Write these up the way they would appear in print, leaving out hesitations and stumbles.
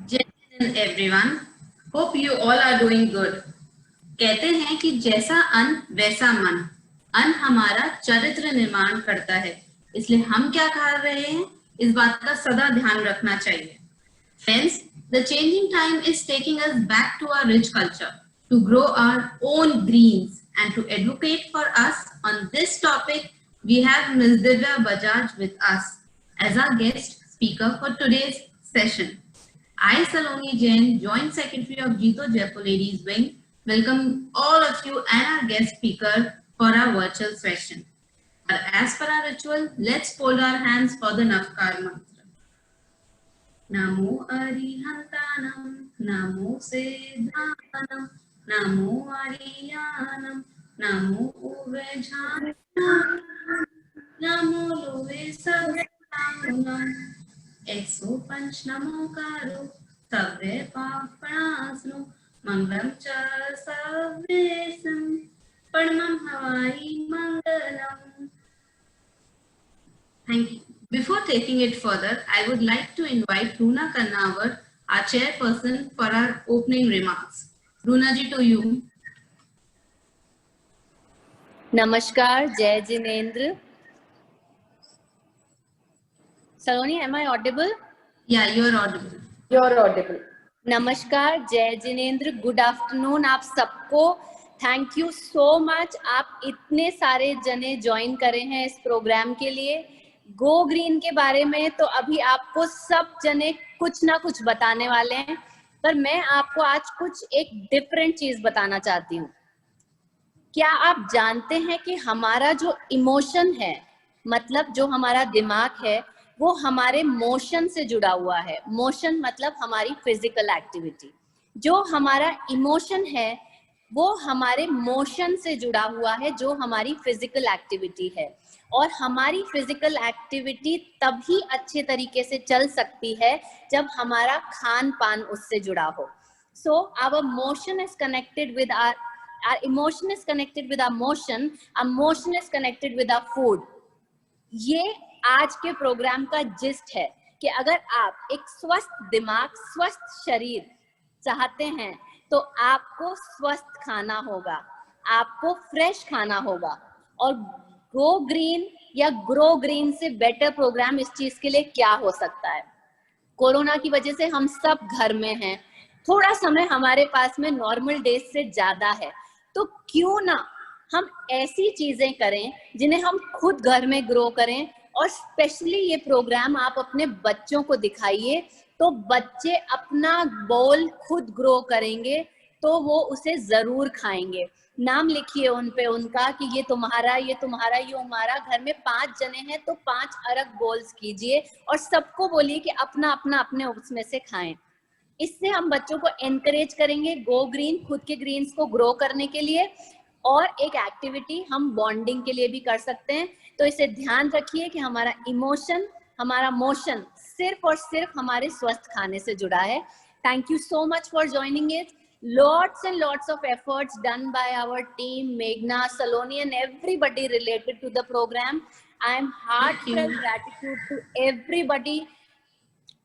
जय हिंद everyone, hope you all are doing good. कहते हैं कि जैसा अन्न वैसा मन। अन्न हमारा चरित्र निर्माण करता है, इसलिए हम क्या खा रहे हैं इस बात का सदा ध्यान रखना चाहिए। Friends, the changing time is taking us back to our rich culture to grow our own greens, and to advocate for us on this topic, we have Ms. Divya Bajaj with us as our guest speaker for today's session. I, Saloni Jain, Joint Secretary of Jito Jaipur Ladies Wing, welcome all of you and our guest speaker for our virtual session. But as per our ritual, let's fold our hands for the Navkar mantra. Namo Arihantanam, Namo Siddhanam, Namo Ariyanam, Namo Uvejhanam, Namo Love Sabhanam. 105 नमोकारो सव्य पापणास्नु मंगलम च सव्येसं परमं हवाई मंगलम. Thank you. Before taking it further, I would like to invite Runa Kannawar, our chairperson, for our opening remarks. Runa ji, to you. Namaskar, Jai Jinendra. Saloni, am I audible? Yeah, you are audible. You are audible. नमस्कार, जय Jinendra, good afternoon आप सबको. Thank you so much, आप इतने सारे जने join करे हैं इस प्रोग्राम के लिए. गो ग्रीन के बारे में तो अभी आपको सब जने कुछ ना कुछ बताने वाले हैं, पर मैं आपको आज कुछ एक डिफरेंट चीज बताना चाहती हूँ. क्या आप जानते हैं कि हमारा जो इमोशन है, मतलब जो हमारा दिमाग है, वो हमारे मोशन से जुड़ा हुआ है. मोशन मतलब हमारी फिजिकल एक्टिविटी. जो हमारा इमोशन है वो हमारे मोशन से जुड़ा हुआ है, जो हमारी फिजिकल एक्टिविटी है. और हमारी फिजिकल एक्टिविटी तभी अच्छे तरीके से चल सकती है जब हमारा खान पान उससे जुड़ा हो. So our motion is connected with our emotion is connected with our motion, our motion is connected with our food. ये आज के प्रोग्राम का जिस्ट है कि अगर आप एक स्वस्थ दिमाग, स्वस्थ शरीर चाहते हैं तो आपको स्वस्थ खाना होगा, आपको फ्रेश खाना होगा. और गो ग्रीन या ग्रो ग्रीन से बेटर प्रोग्राम इस चीज के लिए क्या हो सकता है. कोरोना की वजह से हम सब घर में हैं, थोड़ा समय हमारे पास में नॉर्मल डेज से ज्यादा है, तो क्यों ना हम ऐसी चीजें करें जिन्हें हम खुद घर में ग्रो करें. और स्पेशली ये प्रोग्राम आप अपने बच्चों को दिखाइए, तो बच्चे अपना बोल खुद ग्रो करेंगे तो वो उसे जरूर खाएंगे. नाम लिखिए उन पे उनका कि ये तुम्हारा, ये तुम्हारा, ये हमारा. घर में 5 जने हैं तो 5 अलग बोल्स कीजिए और सबको बोलिए कि अपना अपना अपने उसमें से खाएं. इससे हम बच्चों को एनकरेज करेंगे गो ग्रीन, खुद के ग्रीन्स को ग्रो करने के लिए. और एक एक्टिविटी हम बॉन्डिंग के लिए भी कर सकते हैं. तो इसे ध्यान रखिए कि हमारा इमोशन, हमारा मोशन सिर्फ और सिर्फ हमारे स्वस्थ खाने से जुड़ा है. Thank you so much for joining it. Lots and lots of efforts done by our team, Meghna, Saloni and everybody related to the program. I am heartfelt gratitude to everybody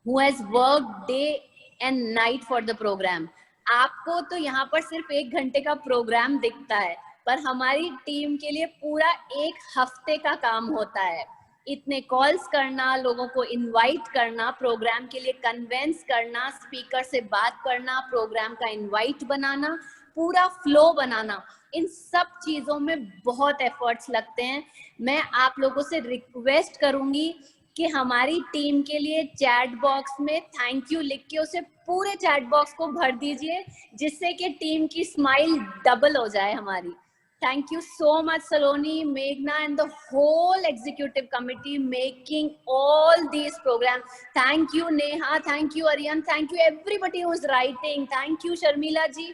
who has worked day and night for the program. आपको तो यहाँ पर सिर्फ 1 घंटे का programme दिखता है, पर हमारी टीम के लिए पूरा 1 हफ्ते का काम होता है. इतने कॉल्स करना, लोगों को इनवाइट करना, प्रोग्राम के लिए कन्वेंस करना, स्पीकर से बात करना, प्रोग्राम का इनवाइट बनाना, पूरा फ्लो बनाना, इन सब चीजों में बहुत एफर्ट्स लगते हैं. मैं आप लोगों से रिक्वेस्ट करूंगी कि हमारी टीम के लिए चैट बॉक्स में थैंक यू लिख के उसे पूरे चैट बॉक्स को भर दीजिए, जिससे कि टीम की स्माइल डबल हो जाए हमारी. Thank you so much, Saloni, Meghna, and the whole executive committee making all these programs. Thank you, Neha. Thank you, Aryan. Thank you, everybody who is writing. Thank you, Sharmila ji.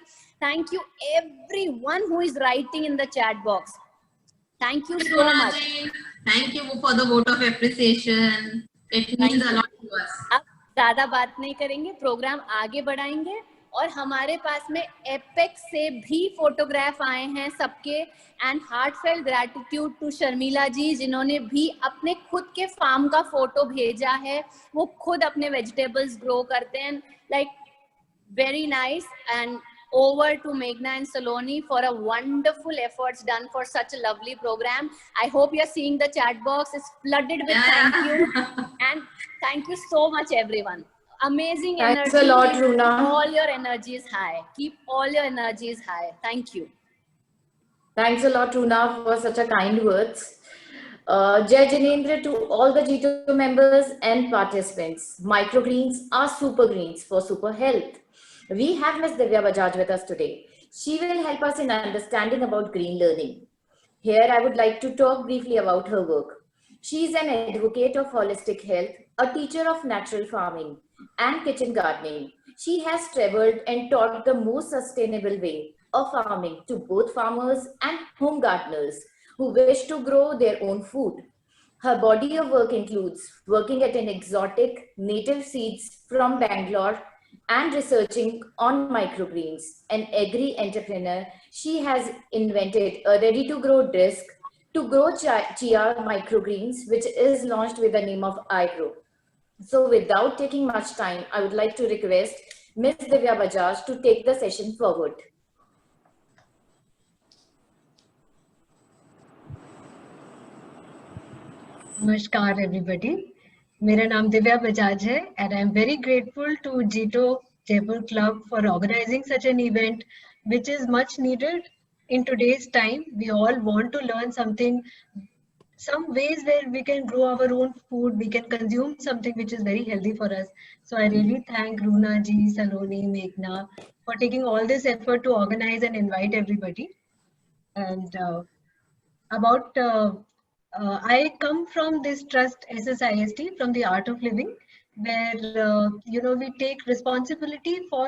Thank you, everyone who is writing in the chat box. Thank you so much. Thank you for the vote of appreciation. It means a lot to us. अब ज़्यादा बात नहीं करेंगे, programme आगे बढ़ाएंगे. और हमारे पास में एपेक्स से भी फोटोग्राफ आए हैं सबके। And heartfelt gratitude to Sharmila ji, जिन्होंने भी अपने खुद के फार्म का फोटो भेजा है। वो खुद अपने वेजिटेबल्स ग्रो करते हैं। Like very nice. And over to Meghna and Saloni for a wonderful efforts done for such a lovely program. I hope you're seeing the chat box is flooded with thank you. And thank you so much everyone. Amazing Thanks energy. a lot, Runa. All your energies high. Keep all your energies high. Thank you. Thanks a lot, Runa, for such a kind words. Jai Jinendra to all the G2 members and participants. Microgreens are super greens for super health. We have Ms. Divya Bajaj with us today. She will help us in understanding about green learning. Here, I would like to talk briefly about her work. She is an advocate of holistic health, a teacher of natural farming and kitchen gardening. She has traveled and taught the most sustainable way of farming to both farmers and home gardeners who wish to grow their own food. Her body of work includes working at an exotic native seeds from Bangalore and researching on microgreens. An agri-entrepreneur, she has invented a ready-to-grow disc to grow chia microgreens, which is launched with the name of iGrow. So without taking much time, I would like to request Ms. Divya Bajaj to take the session forward. Namaskar everybody. मेरा नाम दिव्या बजाज है and I am very grateful to G2 Jaipur Club for organizing such an event which is much needed in today's time. We all want to learn something, some ways where we can grow our own food, we can consume something which is very healthy for us. So I really thank Runa ji, Saloni, Meghna for taking all this effort to organize and invite everybody. And I come from this trust SSIST, from the Art of Living, where we take responsibility for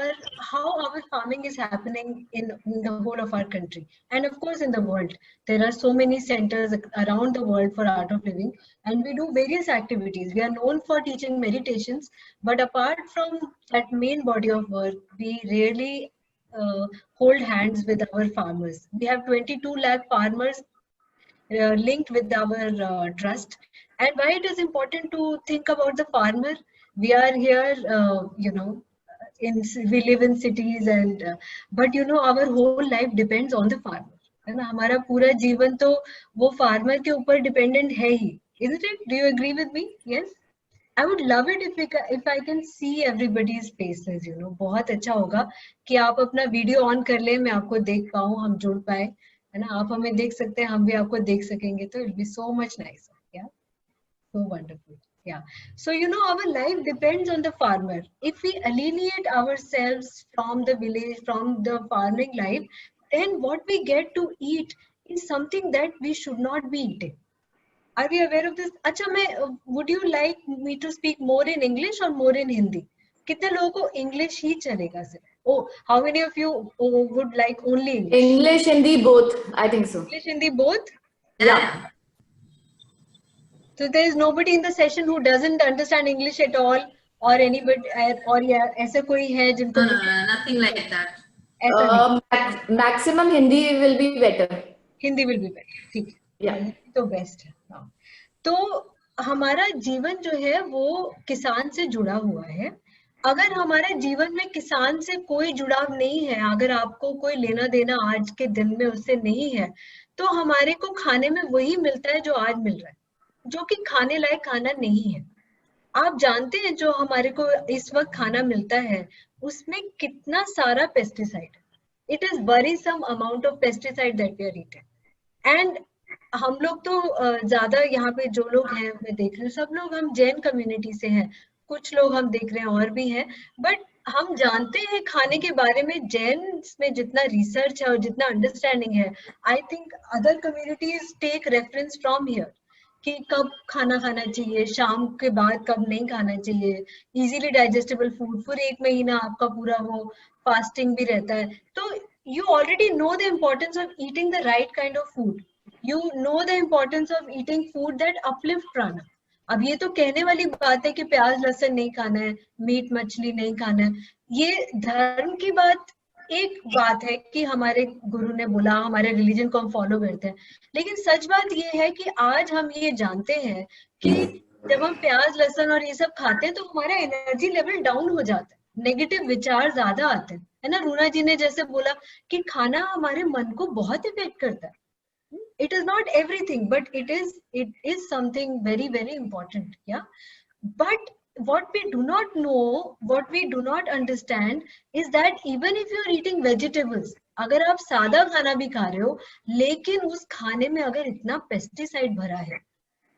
how our farming is happening in the whole of our country and of course in the world. There are so many centers around the world for Art of Living, and we do various activities. We are known for teaching meditations, but apart from that main body of work, we rarely hold hands with our farmers. We have 22 lakh farmers linked with our trust. And why it is important to think about the farmer? We are here, we live in cities, and but our whole life depends on the farmer. है ना, हमारा पूरा जीवन तो वो farmer के ऊपर dependent है ही, isn't it? Do you agree with me? Yes. I would love it if I can see everybody's faces. बहुत अच्छा होगा कि आप अपना वीडियो ऑन कर ले, मैं आपको देख पाऊँ, हम जुड़ पाए, है ना, आप हमें देख सकते हैं, हम भी आपको देख सकेंगे, तो it'll be so much nicer. Yeah, so wonderful. Yeah, so our life depends on the farmer. If we alienate ourselves from the village, from the farming life, then what we get to eat is something that we should not be eating. Are we aware of this? अच्छा, would you like me to speak more in English or more in Hindi? कितने लोगों को English ही चलेगा सिर्फ? Oh, how many of you would like only English? English, Hindi, both. I think so. English, Hindi, both? Yeah. So there is nobody in the session who doesn't understand English at all, or anybody, or yeah, ऐसा कोई है जिनको? No, nothing like that. Maximum Hindi will be better. Hindi will be better. ठीक है. Yeah. तो best है. तो हमारा जीवन जो है वो किसान से जुड़ा हुआ है. अगर हमारे जीवन में किसान से कोई जुड़ाव नहीं है, अगर आपको कोई लेना देना आज के दिन में उससे नहीं है, तो हमारे को खाने में वही मिलता है जो आज मिल रहा है, जो कि खाने लायक खाना नहीं है. आप जानते हैं जो हमारे को इस वक्त खाना मिलता है उसमें कितना सारा pesticide. It is worrisome amount of pesticide that we are eating. And हम लोग तो ज्यादा यहाँ पे जो लोग हैं, मैं देख रही हूँ सब लोग हम जैन कम्युनिटी से हैं, कुछ लोग हम देख रहे हैं और भी हैं, बट हम जानते हैं खाने के बारे में जैन में जितना रिसर्च है और जितना अंडरस्टैंडिंग है, I think other communities take reference from here कि कब खाना खाना चाहिए, शाम के बाद कब नहीं खाना चाहिए, इजीली डाइजेस्टेबल फूड. फिर 1 महीना आपका पूरा वो फास्टिंग भी रहता है. तो you already know the importance of eating the right kind of food. You know the importance of eating food that uplift prana. अब ये तो कहने वाली बात है कि प्याज लहसुन नहीं खाना है, मीट मछली नहीं खाना है, ये धर्म की बात एक बात है कि हमारे गुरु ने बोला, हमारे रिलीजन को हम फॉलो करते हैं, लेकिन सच बात ये है कि आज हम ये जानते हैं कि जब हम प्याज लहसुन और ये सब खाते हैं तो हमारा एनर्जी लेवल डाउन हो जाता है, नेगेटिव विचार ज्यादा आते हैं, है ना। रूना जी ने जैसे बोला कि खाना हमारे मन को बहुत इफेक्ट करता है. It is not everything, but it is something very very important, yeah. But what we do not know, what we do not understand is that even if you are eating vegetables, अगर आप सादा खाना भी खा रहे हो लेकिन उस खाने में अगर इतना पेस्टिसाइड भरा है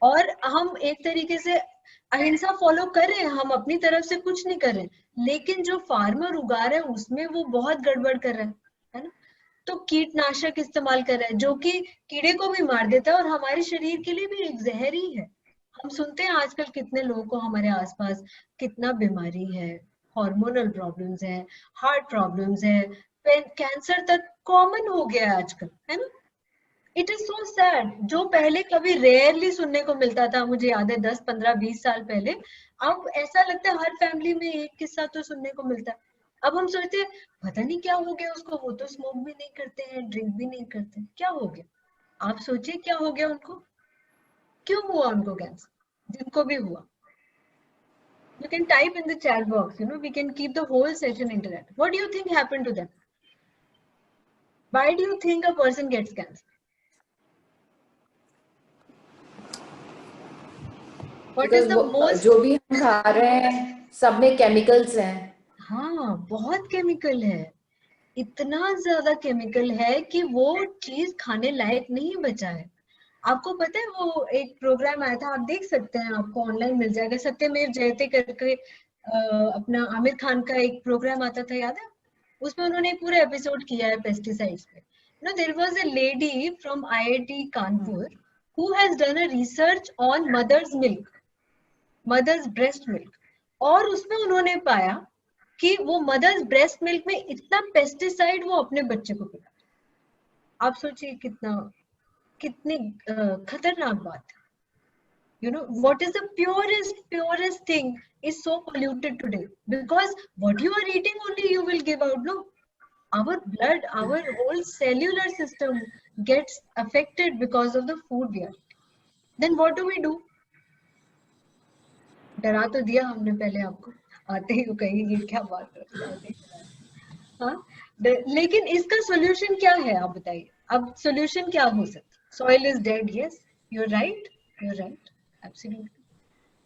और हम एक तरीके से अहिंसा फॉलो कर रहे हैं, हम अपनी तरफ से कुछ नहीं कर रहे, लेकिन जो फार्मर उगा रहा है उसमें वो बहुत गड़बड़ कर रहा है ना। तो कीटनाशक इस्तेमाल कर रहा है जो कि कीड़े को भी मार देता है और हमारे शरीर के लिए भी एक जहर ही है। हम सुनते हैं आजकल कितने लोगों को हमारे आसपास कितना बीमारी है, हार्मोनल प्रॉब्लम्स है, हार्ट प्रॉब्लम्स है, कैंसर तक कॉमन हो गया है आजकल, है ना। इट इज सो सैड, जो पहले कभी रेयरली सुनने को मिलता था, मुझे याद है 10, 15, 20 साल पहले, अब ऐसा लगता है हर फैमिली में एक किस्सा तो सुनने को मिलता है। अब हम सोचते हैं पता नहीं क्या हो गया उसको, वो तो स्मोक भी नहीं करते हैं, ड्रिंक भी नहीं करते, क्या हो गया। आप सोचिए क्या हो गया उनको, क्यों हुआ उनको कैंसर, जिनको भी हुआ। You can type in the chat box, you know, we can keep the whole session interactive. What do you think happened to them? Why do you think a person gets cancer? What is the most, जो भी हम खा रहे हैं सब में chemicals हैं। हाँ बहुत केमिकल है, इतना ज्यादा केमिकल है कि वो चीज खाने लायक नहीं बचा है। आपको पता है वो एक प्रोग्राम आया था, आप देख सकते हैं, आपको ऑनलाइन मिल जाएगा, सत्यमेव जयते करके अपना आमिर खान का एक प्रोग्राम आता था, याद है। उसमें उन्होंने पूरा एपिसोड किया है पेस्टिसाइड्स पे। No, there was a lady from IIT Kanpur who has done a research on mother's milk, mother's breast milk, और उसमें उन्होंने पाया कि वो मदर्स ब्रेस्ट मिल्क में इतना पेस्टिसाइड वो अपने बच्चे को पिला। आप सोचिए कितनी खतरनाक बात है। You know, what is the purest thing is so polluted today, because what you are eating only you will give out, no? Our blood, our whole cellular system gets affected because of the food we are eating. Then what do? डरा तो दिया हमने पहले आपको, आते ही वो कहेंगे ये क्या बात है, हाँ। लेकिन इसका सोल्यूशन क्या है आप बताइए, अब सोल्यूशन क्या हो सकता। Soil is dead, yes you are right, absolutely.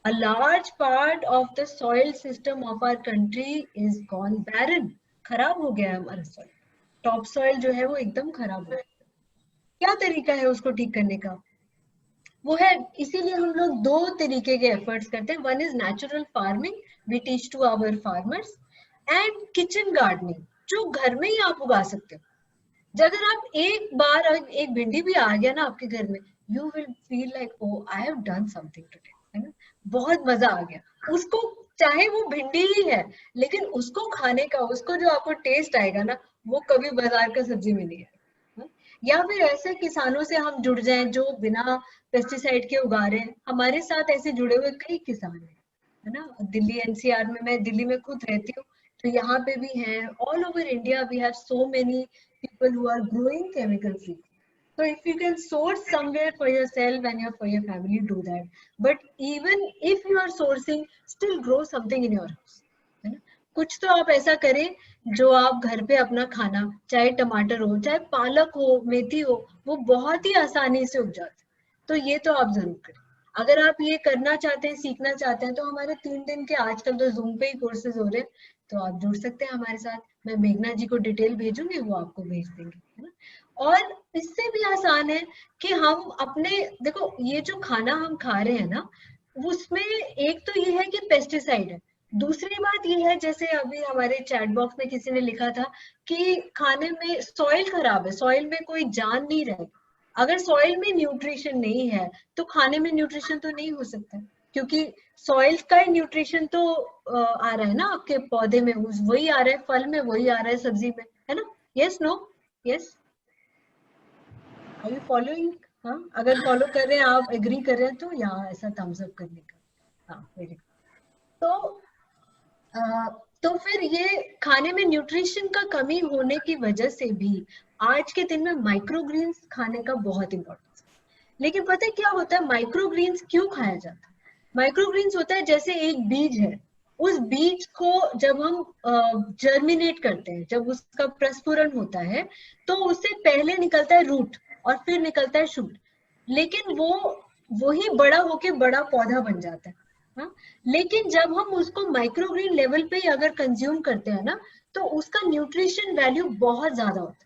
A large part of the soil system of our country is gone barren, खराब हो गया है हमारा सॉइल, टॉप सॉइल जो है वो एकदम खराब हो गया। क्या तरीका है उसको ठीक करने का, वो है, इसीलिए हम लोग दो तरीके के एफर्ट्स करते हैं। One is natural farming, we teach to our farmers, and kitchen gardening, जो घर में ही आप उगा सकते हो। अगर आप एक बार एक भिंडी भी आ गया ना आपके घर में, you will feel like oh I have done something today, है ना, बहुत मजा आ गया उसको। चाहे वो भिंडी ही है, लेकिन उसको खाने का, उसको जो आपको टेस्ट आएगा ना, वो कभी बाजार का सब्जी में नहीं है। या फिर ऐसे किसानों से हम जुड़ जाएं जो बिना पेस्टिसाइड के उगा रहे हैं। हमारे साथ ऐसे जुड़े हुए कई किसान हैं, है ना। दिल्ली NCR में, मैं दिल्ली में खुद रहती हूँ, तो यहाँ पे भी हैं। All over India we have so many people who are growing chemical free. So if you can source somewhere for yourself and for your family, do that. But even if you are sourcing, still grow something in your house, है ना। कुछ तो आप ऐसा करें जो आप घर पे अपना खाना, चाहे टमाटर हो, चाहे पालक हो, मेथी हो, वो बहुत ही आसानी से उग जाता है। तो ये तो आप जरूर करें। अगर आप ये करना चाहते हैं, सीखना चाहते हैं, तो हमारे 3 दिन के आजकल तो जूम पे ही कोर्सेज हो रहे हैं, तो आप जुड़ सकते हैं हमारे साथ। मैं मेघना जी को डिटेल भेजूंगी, वो आपको भेज देंगे, है ना। और इससे भी आसान है कि हम अपने, देखो ये जो खाना हम खा रहे हैं ना, उसमें एक तो ये है कि पेस्टिसाइड है, दूसरी बात ये है, जैसे अभी हमारे चैट बॉक्स में किसी ने लिखा था कि खाने में सॉइल खराब है, सॉइल में कोई जान नहीं रहे। अगर सॉइल में न्यूट्रिशन नहीं है तो खाने में न्यूट्रिशन तो नहीं हो सकता, क्योंकि सॉइल का न्यूट्रिशन तो आ रहा है ना आपके पौधे में, वही आ रहा है फल में, वही आ रहा है सब्जी में, है ना। Yes, no, yes, are you following हाँ, अगर फॉलो कर रहे हैं आप, एग्री कर रहे हैं तो यहाँ ऐसा थम्स अप करने का। हाँ, वेरी गुड। तो फिर ये खाने में न्यूट्रिशन का कमी होने की वजह से भी आज के दिन में माइक्रोग्रीन्स खाने का बहुत इंपॉर्टेंस है। लेकिन पता है क्या होता है, माइक्रोग्रीन्स क्यों खाया जाता है? माइक्रोग्रीन्स होता है जैसे एक बीज है, उस बीज को जब हम जर्मिनेट करते हैं, जब उसका प्रस्फुरण होता है, तो उससे पहले निकलता है रूट और फिर निकलता है शूट, लेकिन वही बड़ा होके बड़ा पौधा बन जाता है। हाँ? लेकिन जब हम उसको माइक्रोग्रीन लेवल पे ही अगर कंज्यूम करते हैं ना, तो उसका न्यूट्रिशन वैल्यू बहुत ज्यादा होता है।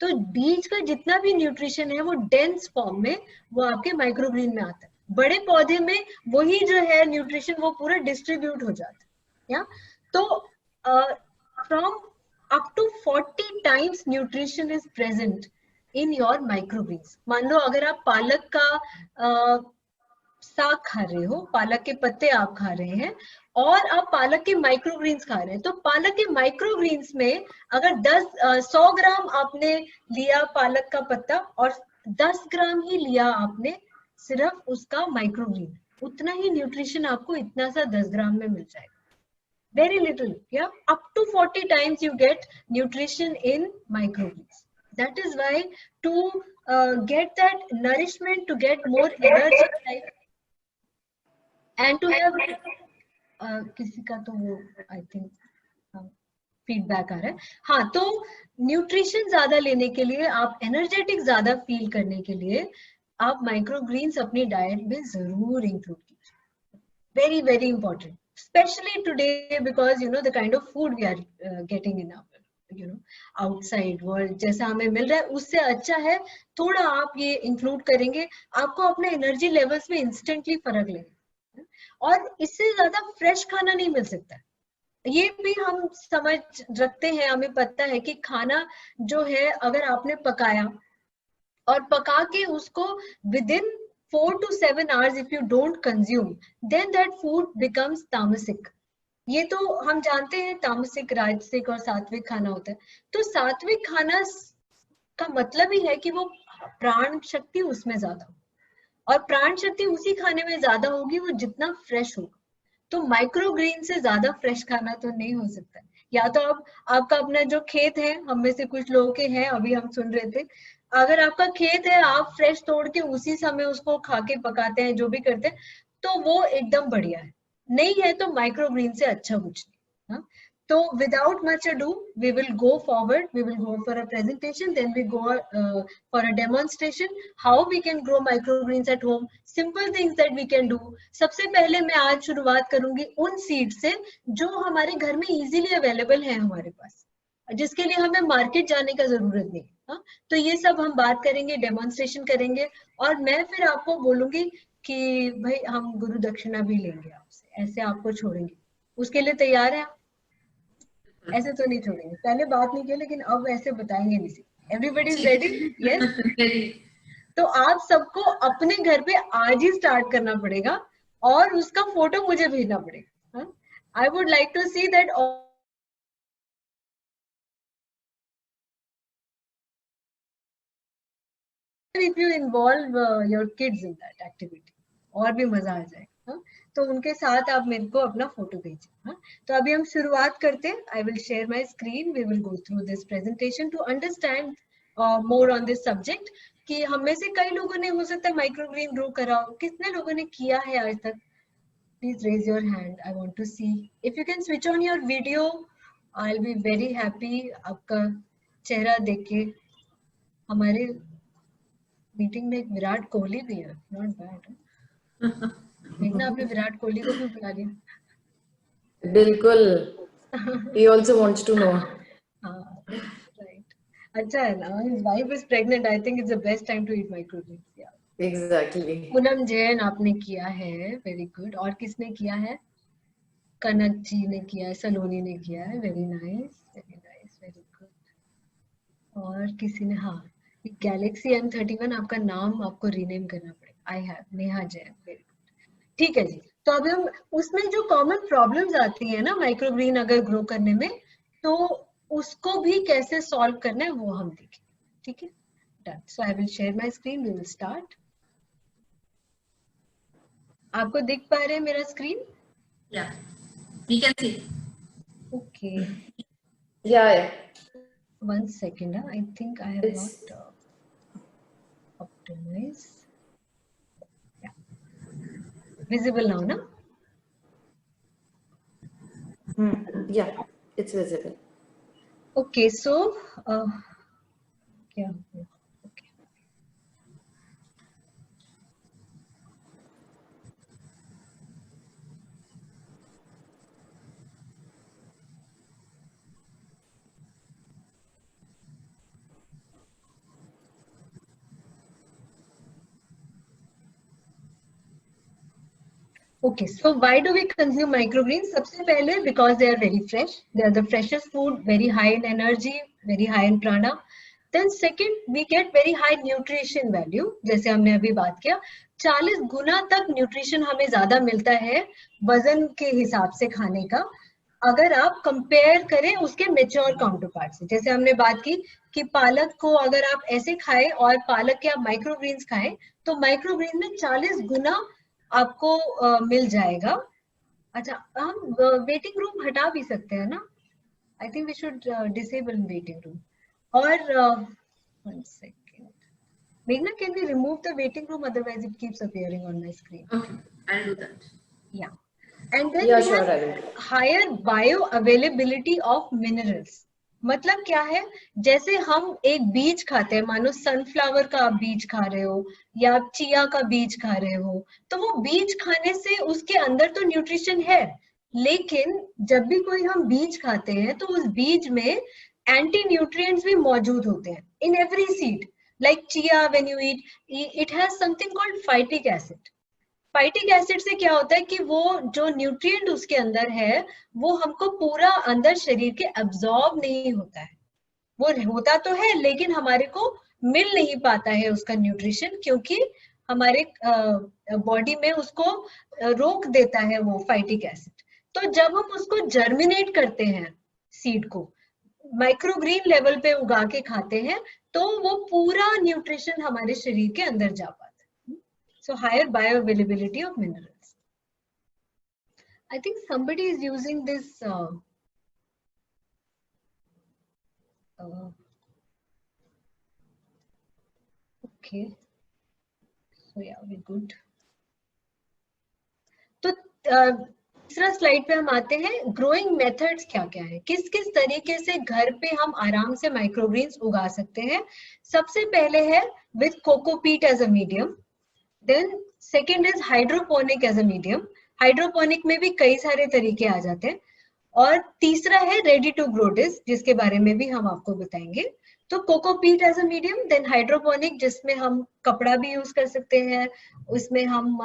तो बीज का जितना भी न्यूट्रिशन है वो डेंस फॉर्म में वो आपके माइक्रोग्रीन में आता है। बड़े पौधे में वही जो है न्यूट्रिशन वो पूरा डिस्ट्रीब्यूट हो जाता है। या तो from up to 40 times nutrition is present in your microgreens. मान लो अगर आप पालक का साग खा रहे हो, पालक के पत्ते आप खा रहे हैं और आप पालक के माइक्रोग्रीन्स खा रहे हैं, तो पालक के माइक्रोग्रीन्स में अगर 100 ग्राम आपने लिया पालक का पत्ता और 10 ग्राम ही लिया आपने सिर्फ उसका माइक्रोग्रीन, उतना ही न्यूट्रिशन आपको इतना सा 10 ग्राम में मिल जाएगा। वेरी लिटिल, या up to 40 times you get nutrition in microgreens. That is why to get that nourishment, to get more energy and to have किसी का तो वो आई थिंक फीडबैक आ रहा है। हाँ, तो न्यूट्रिशन ज्यादा लेने के लिए, आप एनर्जेटिक ज्यादा फील करने के लिए आप माइक्रोग्रीन्स अपनी डाइट में जरूर इंक्लूड कीजिए। Very very important, specially today because you know the kind of food we are getting in our outside world, जैसा हमें मिल रहा है उससे अच्छा है थोड़ा आप ये इंक्लूड करेंगे, आपको अपने एनर्जी लेवल्स में इंस्टेंटली फर्क लगेगा। और इससे ज्यादा फ्रेश खाना नहीं मिल सकता। ये भी हम समझ रखते हैं, हमें पता है कि खाना जो है अगर आपने पकाया और पका के उसको within 4 to 7 hours if you don't consume, then that food becomes तामसिक। ये तो हम जानते हैं तामसिक, राजसिक और सात्विक खाना होता है। तो सात्विक खाना का मतलब ही है कि वो प्राण शक्ति उसमें ज्यादा हो, और प्राण शक्ति उसी खाने में ज्यादा होगी वो जितना फ्रेश होगा। तो माइक्रोग्रीन से ज्यादा फ्रेश खाना तो नहीं हो सकता। या तो आपका अपना जो खेत है, हम में से कुछ लोगों के हैं, अभी हम सुन रहे थे, अगर आपका खेत है, आप फ्रेश तोड़ के उसी समय उसको खा के पकाते हैं, जो भी करते हैं, तो वो एकदम बढ़िया है। नहीं है तो माइक्रोग्रीन से अच्छा कुछ नहीं। हाँ? तो without much ado, we will go forward. We will go for a presentation, then we go for a demonstration how we can grow microgreens at home. Simple things that we can do. सबसे पहले मैं आज शुरुआत करूंगी उन seed से जो हमारे घर में easily available है हमारे पास, जिसके लिए हमें मार्केट जाने का जरूरत नहीं। हाँ? तो ये सब हम बात करेंगे, डेमोन्स्ट्रेशन करेंगे, और मैं फिर आपको बोलूंगी कि भाई हम गुरु दक्षिणा भी लेंगे आपसे, ऐसे आपको छोड़ेंगे। उसके लिए तैयार है? ऐसे तो नहीं छोड़ेंगे, पहले बात नहीं की लेकिन अब ऐसे बताएंगे नहीं। Everybody is ready? यस। तो आप सबको अपने घर पे आज ही स्टार्ट करना पड़ेगा और उसका फोटो मुझे भेजना पड़ेगा। I would like to see that if you involve your kids in that activity, और भी मजा आ जाएगा। तो उनके साथ आप मेरे को अपना फोटो भेजिए। तो अभी हम शुरुआत करते हैं। I will share my screen, we will go through this presentation to understand more on this subject. कि हम में से कई लोगों ने हो सकता है माइक्रोग्रीन ग्रो करा हो, कितने लोगों ने किया है आज तक? Please raise your hand, I want to see. If you can switch on your video, I will be very happy आपका चेहरा देख के। हमारे मीटिंग में एक विराट कोहली भी है, नॉट बैड। देखना आपने विराट कोहली को भी बुला लिया। बिल्कुल, he also wants to know. हाँ, right. अच्छा है ना, his wife is pregnant. I think it's the best time to eat microgreens. Yeah. Exactly. Poonam Jain आपने किया है, वेरी गुड। और किसने किया है? कनक जी ने किया है, सलोनी ने किया है, वेरी नाइस, वेरी गुड। और किसी ने, हाँ, गैलेक्सी M31 आपका नाम आपको रीनेम करना पड़ेगा। I have Neha Jain, very good. ठीक है जी। तो अभी हम उसमें जो कॉमन प्रॉब्लम्स आती है ना माइक्रोग्रीन अगर ग्रो करने में, तो उसको भी कैसे सॉल्व करना है वो हम देखें। ठीक है, Done. So I will share my screen. We will start. आपको दिख पा रहे हैं मेरा screen? Yeah, we can see. Okay. Yeah. 1 second. I think I have not optimized. Yeah. Visible now, na? Yeah, it's visible. Okay, so yeah. Okay. Okay, so why do we consume microgreens? सबसे पहले because they are very fresh. They are the freshest food, very high in energy, very high in prana. Then second, we get very high nutrition value. जैसे हमने अभी बात किया, 40 गुना तक nutrition हमें ज्यादा मिलता है वजन के हिसाब से खाने का, अगर आप कंपेयर करें उसके मेच्योर काउंटरपार्ट से. जैसे हमने बात की कि पालक को अगर आप ऐसे खाएं और पालक के आप माइक्रोग्रीन्स खाएं, तो माइक्रोग्रीन में 40 गुना आपको मिल जाएगा. अच्छा, हम वेटिंग रूम हटा भी सकते हैं ना? I think we should disable waiting room. और 1 second. Meghna, can we remove the waiting room? Otherwise, it keeps appearing on my screen. Okay, I'll do that. Yeah. And then Yeah, we sure, have I will. higher bioavailability of minerals. मतलब क्या है? जैसे हम एक बीज खाते हैं, मानो सनफ्लावर का आप बीज खा रहे हो या आप चिया का बीज खा रहे हो, तो वो बीज खाने से उसके अंदर तो न्यूट्रिशन है, लेकिन जब भी कोई हम बीज खाते हैं तो उस बीज में एंटी न्यूट्रिएंट्स भी मौजूद होते हैं. In every seed, like chia, when you eat, it has something called phytic acid. Phytic acid से क्या होता है कि वो जो न्यूट्रिएंट उसके अंदर है वो हमको पूरा अंदर शरीर के अब्सॉर्ब नहीं होता है. वो होता तो है लेकिन हमारे को मिल नहीं पाता है उसका न्यूट्रिशन, क्योंकि हमारे बॉडी में उसको रोक देता है वो फाइटिक एसिड. तो जब हम उसको जर्मिनेट करते हैं, सीड को माइक्रोग्रीन लेवल पे उगा के खाते हैं, तो वो पूरा न्यूट्रिशन हमारे शरीर के अंदर जा पाता है. So higher bioavailability of minerals. I think somebody is using this okay, so yeah, we're good. तो तीसरा स्लाइड पे हम आते हैं. ग्रोइंग मेथड्स क्या क्या है, किस किस तरीके से घर पे हम आराम से माइक्रोग्रीन्स उगा सकते हैं. सबसे पहले है with cocopeat as a medium. Then second is hydroponic as a medium. Hydroponic में भी कई सारे तरीके आ जाते हैं. और तीसरा है रेडी टू ग्रो डिश, जिसके बारे में भी हम आपको बताएंगे. तो cocopeat as a medium, then hydroponic जिसमें हम कपड़ा भी यूज कर सकते हैं, उसमें हम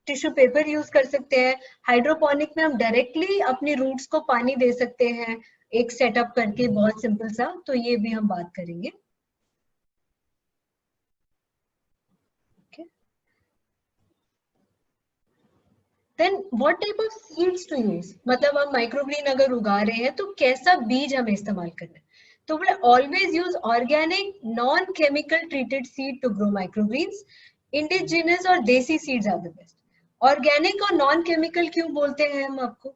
टिश्यू पेपर यूज कर सकते हैं. हाइड्रोपोनिक में हम डायरेक्टली अपनी रूट्स को पानी दे सकते हैं एक सेटअप करके, बहुत सिंपल सा. तो ये भी हम बात करेंगे. Then what type of seeds to use? मतलब हम माइक्रोग्रीन अगर उगा रहे हैं तो कैसा बीज हमें इस्तेमाल करना है. तो बोले always use organic non chemical treated seed to grow microgreens. Indigenous और देसी seeds are the best. Organic और नॉन केमिकल क्यों बोलते हैं हम आपको?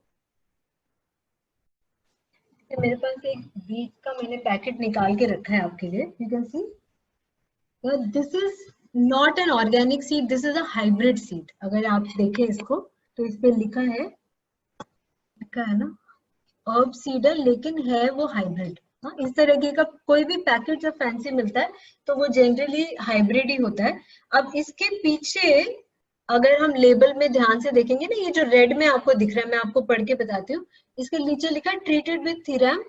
मेरे पास एक बीज का मैंने पैकेट निकाल के रखा है आपके लिए. You can see this is not an organic seed, this is a hybrid seed. अगर आप देखें इसको तो इस पे लिखा है ना अर्ब सीड है, लेकिन है वो हाइब्रिड. इस तरह का कोई भी पैकेट जब फैंसी मिलता है तो वो जनरली हाइब्रिड ही होता है. अब इसके पीछे अगर हम लेबल में ध्यान से देखेंगे ना, ये जो रेड में आपको दिख रहा है, मैं आपको पढ़ के बताती हूँ. इसके नीचे लिखा है treated with thiram,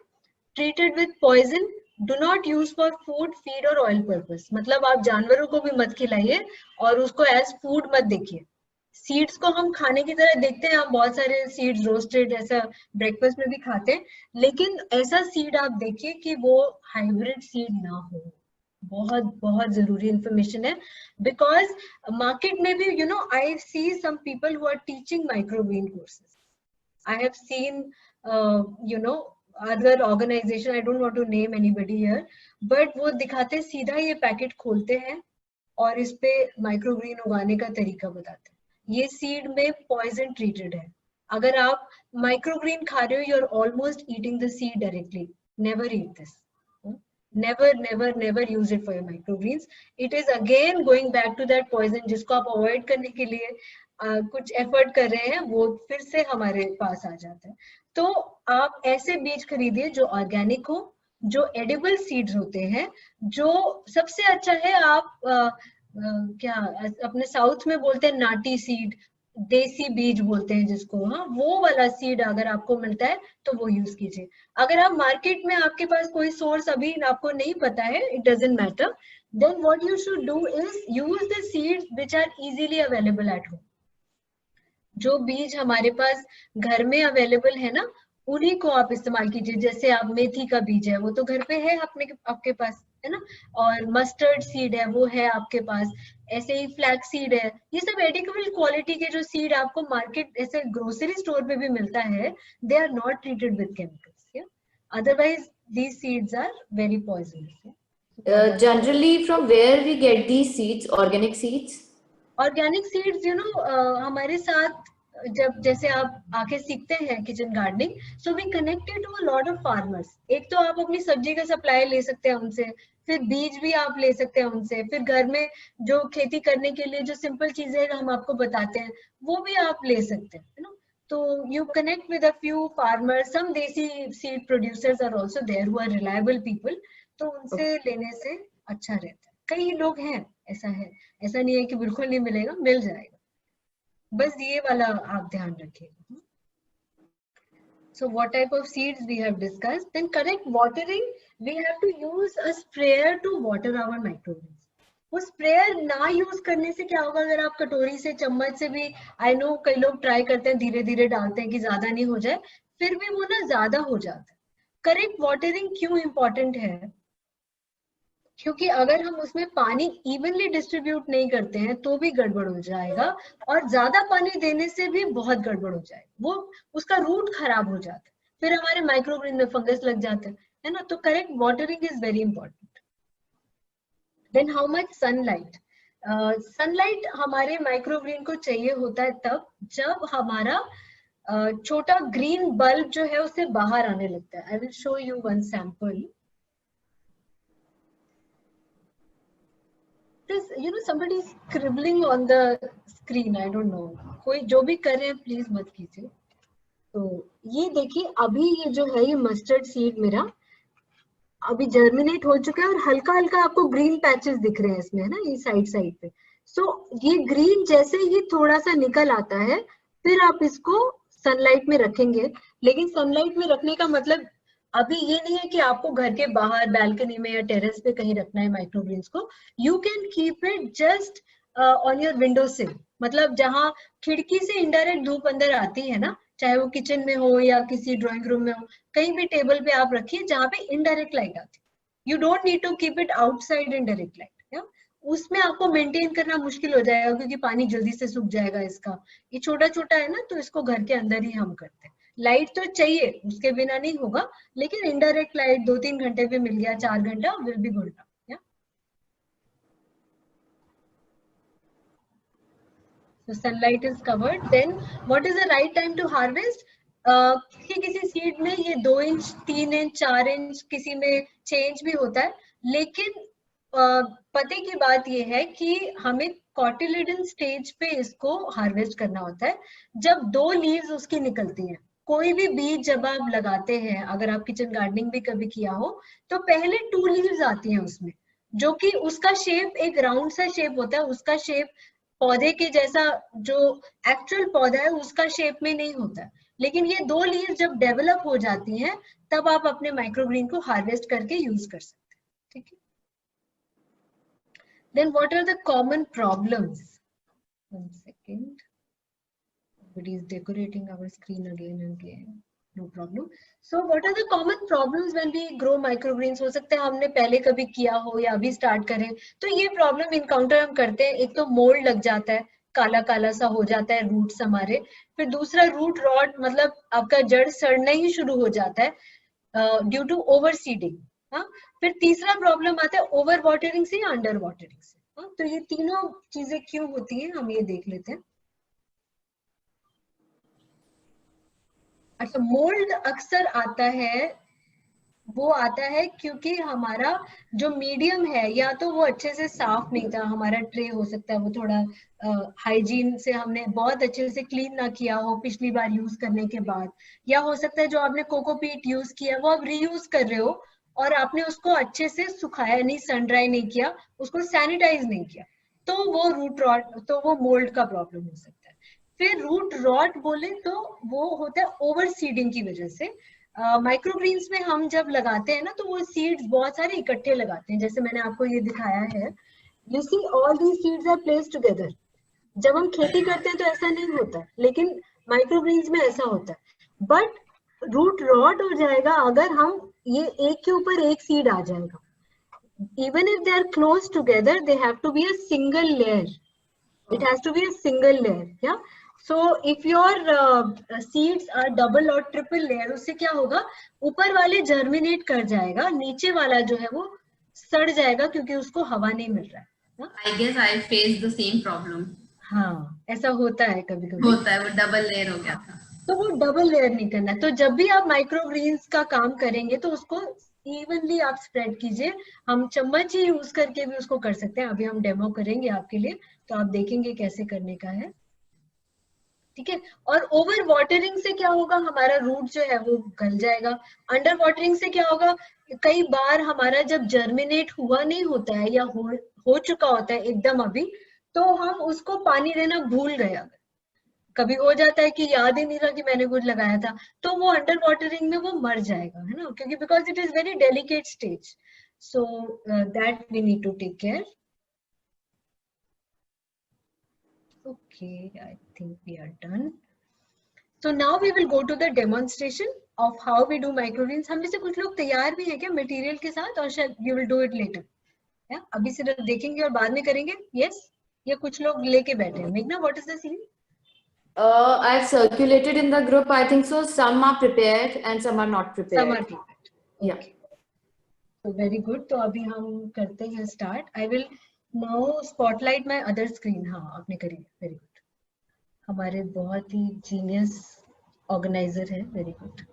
treated with poison, do not use for food, feed और ऑयल पर्पस. मतलब आप जानवरों को भी मत खिलाइए और उसको एज फूड मत देखिए. सीड्स को हम खाने की तरह देखते हैं, हम बहुत सारे सीड्स रोस्टेड ऐसा ब्रेकफास्ट में भी खाते हैं, लेकिन ऐसा सीड आप देखिए कि वो हाइब्रिड सीड ना हो. बहुत बहुत जरूरी इंफॉर्मेशन है. बिकॉज मार्केट में भी you know I see some people who are teaching microgreen courses. I have seen you know other organization, I don't want to name anybody here, but वो दिखाते हैं सीधा ये पैकेट खोलते हैं और इस पे माइक्रोग्रीन उगाने का तरीका बताते हैं। ये सीड में पॉइजन ट्रीटेड है। अगर आप माइक्रोग्रीन खा रहे हो, you are almost eating the seed directly. Never eat this, never use it for your microgreens. It is again going back to that poison जिसको आप अवॉइड करने के लिए कुछ एफर्ट कर रहे हैं, वो फिर से हमारे पास आ जाता है। तो आप ऐसे बीज खरीदिए जो ऑर्गेनिक हो, जो एडिबल सीड्स होते हैं। जो सबसे अच्छा है, आप क्या अपने साउथ में बोलते हैं नाटी सीड, देसी बीज बोलते हैं जिसको, हाँ, वो वाला सीड अगर आपको मिलता है तो वो यूज कीजिए। अगर आप मार्केट में आपके पास कोई सोर्स अभी आपको नहीं पता है, it doesn't matter, then what you should do is use the seeds which are easily available at home. जो बीज हमारे पास घर में अवेलेबल है ना, उन्हीं को आप इस्तेमाल कीजिए। जैसे आप मेथी का बीज है, वो तो घर पे है आपके पास, है ना, और मस्टर्ड सीड है वो है आपके पास, ऐसे ही फ्लैक्स सीड है। ये सब एडिक्वेबल क्वालिटी के जो सीड आपको मार्केट ऐसे ग्रोसरी स्टोर पे भी मिलता है, they are not treated with chemicals, otherwise these seeds are very poisonous. Generally, from where we get these seeds, organic seeds? Organic seeds, हमारे साथ जब जैसे आप आके सीखते हैं kitchen gardening, so we connected to a lot of farmers. एक तो आप अपनी सब्जी का सप्लाई ले सकते हैं उनसे, फिर बीज भी आप ले सकते हैं उनसे, फिर घर में जो खेती करने के लिए जो सिंपल चीजें हम आपको बताते हैं वो भी आप ले सकते हैं, है ना। तो you connect with a few farmers, some desi seed producers are also there who are reliable people, तो उनसे लेने से अच्छा रहता है। कई लोग हैं, ऐसा है, ऐसा नहीं है कि बिल्कुल नहीं मिलेगा, मिल जाएगा, बस ये वाला आप ध्यान रखिएगा। So what type of seeds we have discussed, then correct watering, we have to use a sprayer to water our microgreens. वो स्प्रेयर ना यूज करने से क्या होगा, अगर आप कटोरी से चम्मच से भी, आई नो कई लोग ट्राई करते हैं धीरे धीरे डालते हैं कि ज्यादा नहीं हो जाए, फिर भी वो ना ज्यादा हो जाता है। करेक्ट वाटरिंग क्यों इंपॉर्टेंट है, क्योंकि अगर हम उसमें पानी इवनली डिस्ट्रीब्यूट नहीं करते हैं तो भी गड़बड़ हो जाएगा, और ज्यादा पानी देने से भी बहुत गड़बड़ हो जाएगा, वो उसका रूट खराब हो जाता है, फिर हमारे माइक्रोग्रीन में फंगस लग जाते हैं, है ना। तो correct watering is very important. Then how much sunlight, sunlight हमारे माइक्रोग्रीन को चाहिए होता है तब जब हमारा छोटा ग्रीन बल्ब जो है उससे बाहर आने लगता है। आई will show you one sample. This, somebody is scribbling on the screen, I don't know, कोई जो भी कर रहे हैं प्लीज मत कीजिए। तो ये देखिए, अभी ये जो है ये मस्टर्ड सीड मेरा अभी जर्मिनेट हो चुका है और हल्का हल्का आपको ग्रीन पैचेस दिख रहे हैं इसमें, है ना, ये साइड पे। सो ये ग्रीन जैसे ही थोड़ा सा निकल आता है, फिर आप इसको सनलाइट में रखेंगे। लेकिन सनलाइट में रखने का मतलब अभी ये नहीं है कि आपको घर के बाहर बैल्कनी में या टेरेस पे कहीं रखना है माइक्रोग्रीन्स को। You can keep it just on your window सिल, मतलब जहां खिड़की से इनडायरेक्ट धूप अंदर आती है ना, चाहे वो किचन में हो या किसी ड्राइंग रूम में हो, कहीं भी टेबल पे आप रखिए जहां पे इनडायरेक्ट लाइट आती है। You don't need to keep it outside in direct light, उसमें आपको मेंटेन करना मुश्किल हो जाएगा क्योंकि पानी जल्दी से सूख जाएगा इसका। ये छोटा छोटा है ना, तो इसको घर के अंदर ही हम करते हैं। लाइट तो चाहिए, उसके बिना नहीं होगा, लेकिन इनडायरेक्ट लाइट 2-3 घंटे पे मिल गया, 4 घंटा will be good. So sunlight is covered. Then what is the right time to harvest? किसी सीड में ये 2 इंच, 3 इंच, 4 इंच, किसी में 6 इंच भी होता है। लेकिन पते की बात ये है कि हमें कॉटिलिडन स्टेज पे इसको हार्वेस्ट करना होता है, जब 2 लीव्स उसकी निकलती हैं। कोई भी बीज जब आप लगाते हैं, अगर आप किचन गार्डनिंग भी कभी किया हो, तो पहले 2 लीव्स आती हैं उसमें, जो कि उसका शेप एक राउंड सा शेप होता है, उसका शेप पौधे के जैसा जो एक्चुअल पौधा है उसका शेप में नहीं होता। लेकिन ये 2 लीव जब डेवलप हो जाती हैं, तब आप अपने माइक्रोग्रीन को हार्वेस्ट करके यूज कर सकते हैं, ठीक है। Then what are the common problems? One second, somebody is decorating our screen again and again, no problem. So what are the common problems when we grow microgreens? हो सकता है हमने पहले कभी किया हो या अभी स्टार्ट करें, तो ये प्रॉब्लम इनकाउंटर हम करते हैं। एक तो मोल्ड लग जाता है, काला काला सा हो जाता है रूट्स हमारे। फिर दूसरा रूट रॉट, मतलब आपका जड़ सड़ना ही शुरू हो जाता है। Due to over seeding. हाँ, फिर तीसरा प्रॉब्लम आता है ओवर वाटरिंग से या अंडर वाटरिंग से। हाँ, तो ये तीनों चीजें क्यों होती हैं हम ये देख लेते हैं। अच्छा, मोल्ड अक्सर आता है, वो आता है क्योंकि हमारा जो मीडियम है या तो वो अच्छे से साफ नहीं था, हमारा ट्रे हो सकता है वो थोड़ा हाइजीन से हमने बहुत अच्छे से क्लीन ना किया हो पिछली बार यूज करने के बाद, या हो सकता है जो आपने कोकोपीट यूज किया वो आप रीयूज कर रहे हो और आपने उसको अच्छे से सुखाया नहीं, सन ड्राई नहीं किया, उसको सैनिटाइज नहीं किया, तो वो रूट रॉट, तो वो मोल्ड का प्रॉब्लम हो सकता है। फिर रूट रॉट बोले तो वो होता है ओवर सीडिंग की वजह से। माइक्रोग्रीन्स में हम जब लगाते हैं ना तो वो सीड्स बहुत सारे इकट्ठे लगाते हैं, जैसे मैंने आपको ये दिखाया है, you see all the seeds are placed together. जब हम खेती करते हैं तो ऐसा नहीं होता, लेकिन माइक्रोग्रीन्स में ऐसा होता है। बट रूट रॉट हो जाएगा अगर हम ये एक के ऊपर एक सीड आ जाएगा, even if they are close together they have to be a single layer, it has to be a single layer, yeah. So if your seeds are double or triple layer, उससे क्या होगा, ऊपर वाले germinate कर जाएगा, नीचे वाला जो है वो सड़ जाएगा क्योंकि उसको हवा नहीं मिल रहा है। I guess I faced the same problem. हाँ, ऐसा होता है कभी कभी, होता है, वो डबल लेयर हो गया था। तो वो डबल लेयर नहीं करना। तो जब भी आप माइक्रोग्रीन्स का काम करेंगे तो उसको इवनली आप स्प्रेड कीजिए। हम चम्मच ही यूज करके भी उसको कर सकते हैं, अभी हम डेमो करेंगे आपके लिए, तो आप देखेंगे कैसे करने का है, ठीक है। और ओवर वाटरिंग से क्या होगा, हमारा रूट जो है वो गल जाएगा। अंडर वाटरिंग से क्या होगा, कई बार हमारा जब जर्मिनेट हुआ नहीं होता है या हो चुका होता है एकदम अभी, तो हम उसको पानी देना भूल गए, अगर कभी हो जाता है कि याद ही नहीं रहा कि मैंने कुछ लगाया था, तो वो अंडर वाटरिंग में वो मर जाएगा, है ना, क्योंकि because it is very delicate stage, so that we need to take care. Okay, I think we are done. So now we will go to the demonstration of how we do microgreens. हम में से कुछ लोग तैयार भी हैं क्या material के साथ, और शायद you will do it later? या अभी सिर्फ देखेंगे और बाद में करेंगे? Yes? या कुछ लोग लेके बैठे हैं? मेघना, what is the scene? I've circulated in the group. I think so. Some are prepared and some are not prepared. Some are prepared. Yeah. So very good. तो अभी हम करते हैं start. I will now spotlight my other screen. हाँ, आपने करी, very good. हमारे बहुत ही जीनियस ऑर्गेनाइजर है, वेरी गुड।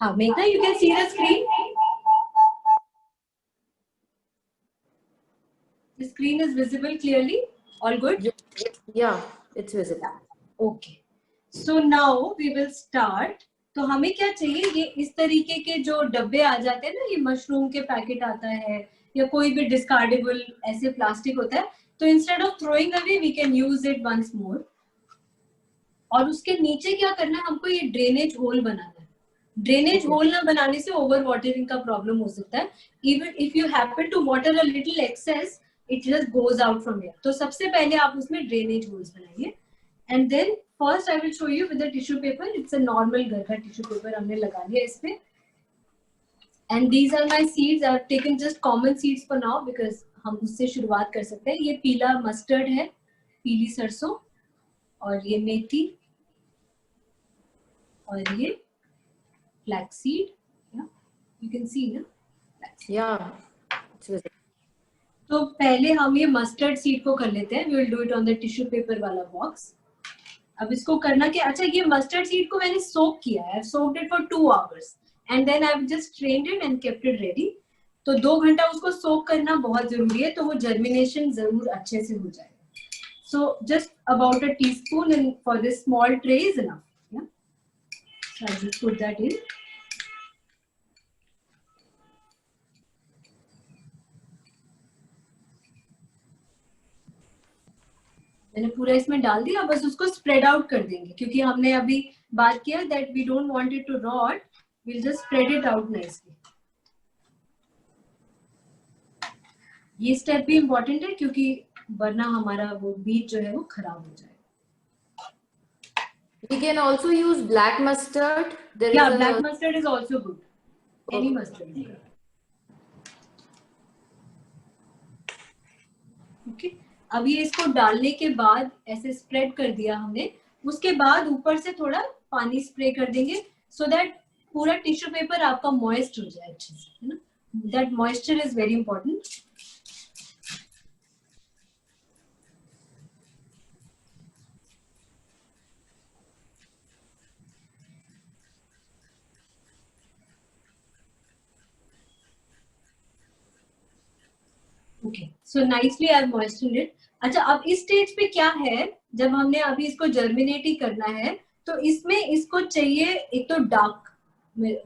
हाँ मेघना, you can see the screen. The screen is visible clearly. All good? Yeah, it's visible. Okay. So now we will start. तो हमें क्या चाहिए, ये इस तरीके के जो डब्बे आ जाते हैं ना, ये मशरूम के पैकेट आता है या कोई भी डिस्कार्डेबल ऐसे प्लास्टिक होता है, तो instead of throwing away we can use it once more. और उसके नीचे क्या करना है, हमको ये ड्रेनेज होल बनाना है। ड्रेनेज होल ना बनाने से ओवर वाटरिंग का प्रॉब्लम हो सकता है। Even if you happen to water a little excess, it just goes out from here. तो सबसे पहले आप उसमें ड्रेनेज होल्स बनाइए, and then first I will show you with the tissue paper. It's a normal घर का tissue paper हमने लगा लिया इस पे। And these are my seeds. I have taken just common seeds for now because हम उससे शुरुआत कर सकते हैं। ये पीला मस्टर्ड है, पीली सरसों, और ये मेथी, और ये flaxseed, yeah, you can see ना, yeah, it's visible. तो पहले हम ये मस्टर्ड सीड को कर लेते हैं। we will do it on the tissue paper वाला बॉक्स। अब इसको करना क्या, अच्छा ये मस्टर्ड सीड को मैंने सोक किया है, I've soaked it for 2 hours and then I've just strained it and kept it ready। तो 2 घंटा उसको सोक करना बहुत जरूरी है, तो वो जर्मिनेशन जरूर अच्छे से हो जाएगा। So just about a teaspoon in for this small tray is enough, yeah? So I'll just put that in। मैंने पूरा इसमें डाल दिया, बस उसको स्प्रेड आउट कर देंगे क्योंकि हमने अभी बात किया that we don't want it to rot, we'll just spread it out nicely. ये स्टेप भी इम्पोर्टेंट है क्योंकि वरना हमारा वो बीज जो है वो खराब हो जाए. We can also use black mustard. Black mustard is also good. Any mustard. Okay. अब ये इसको डालने के बाद ऐसे स्प्रेड कर दिया हमने, उसके बाद ऊपर से थोड़ा पानी स्प्रे कर देंगे so that पूरा टिश्यू पेपर आपका मॉइस्ट हो जाए अच्छे से, है ना. That moisture is very important. Okay, so nicely I have moistened it. अच्छा, अब इस स्टेज पे क्या है, जब हमने अभी इसको जर्मिनेट ही करना है तो इसमें इसको चाहिए एक तो डार्क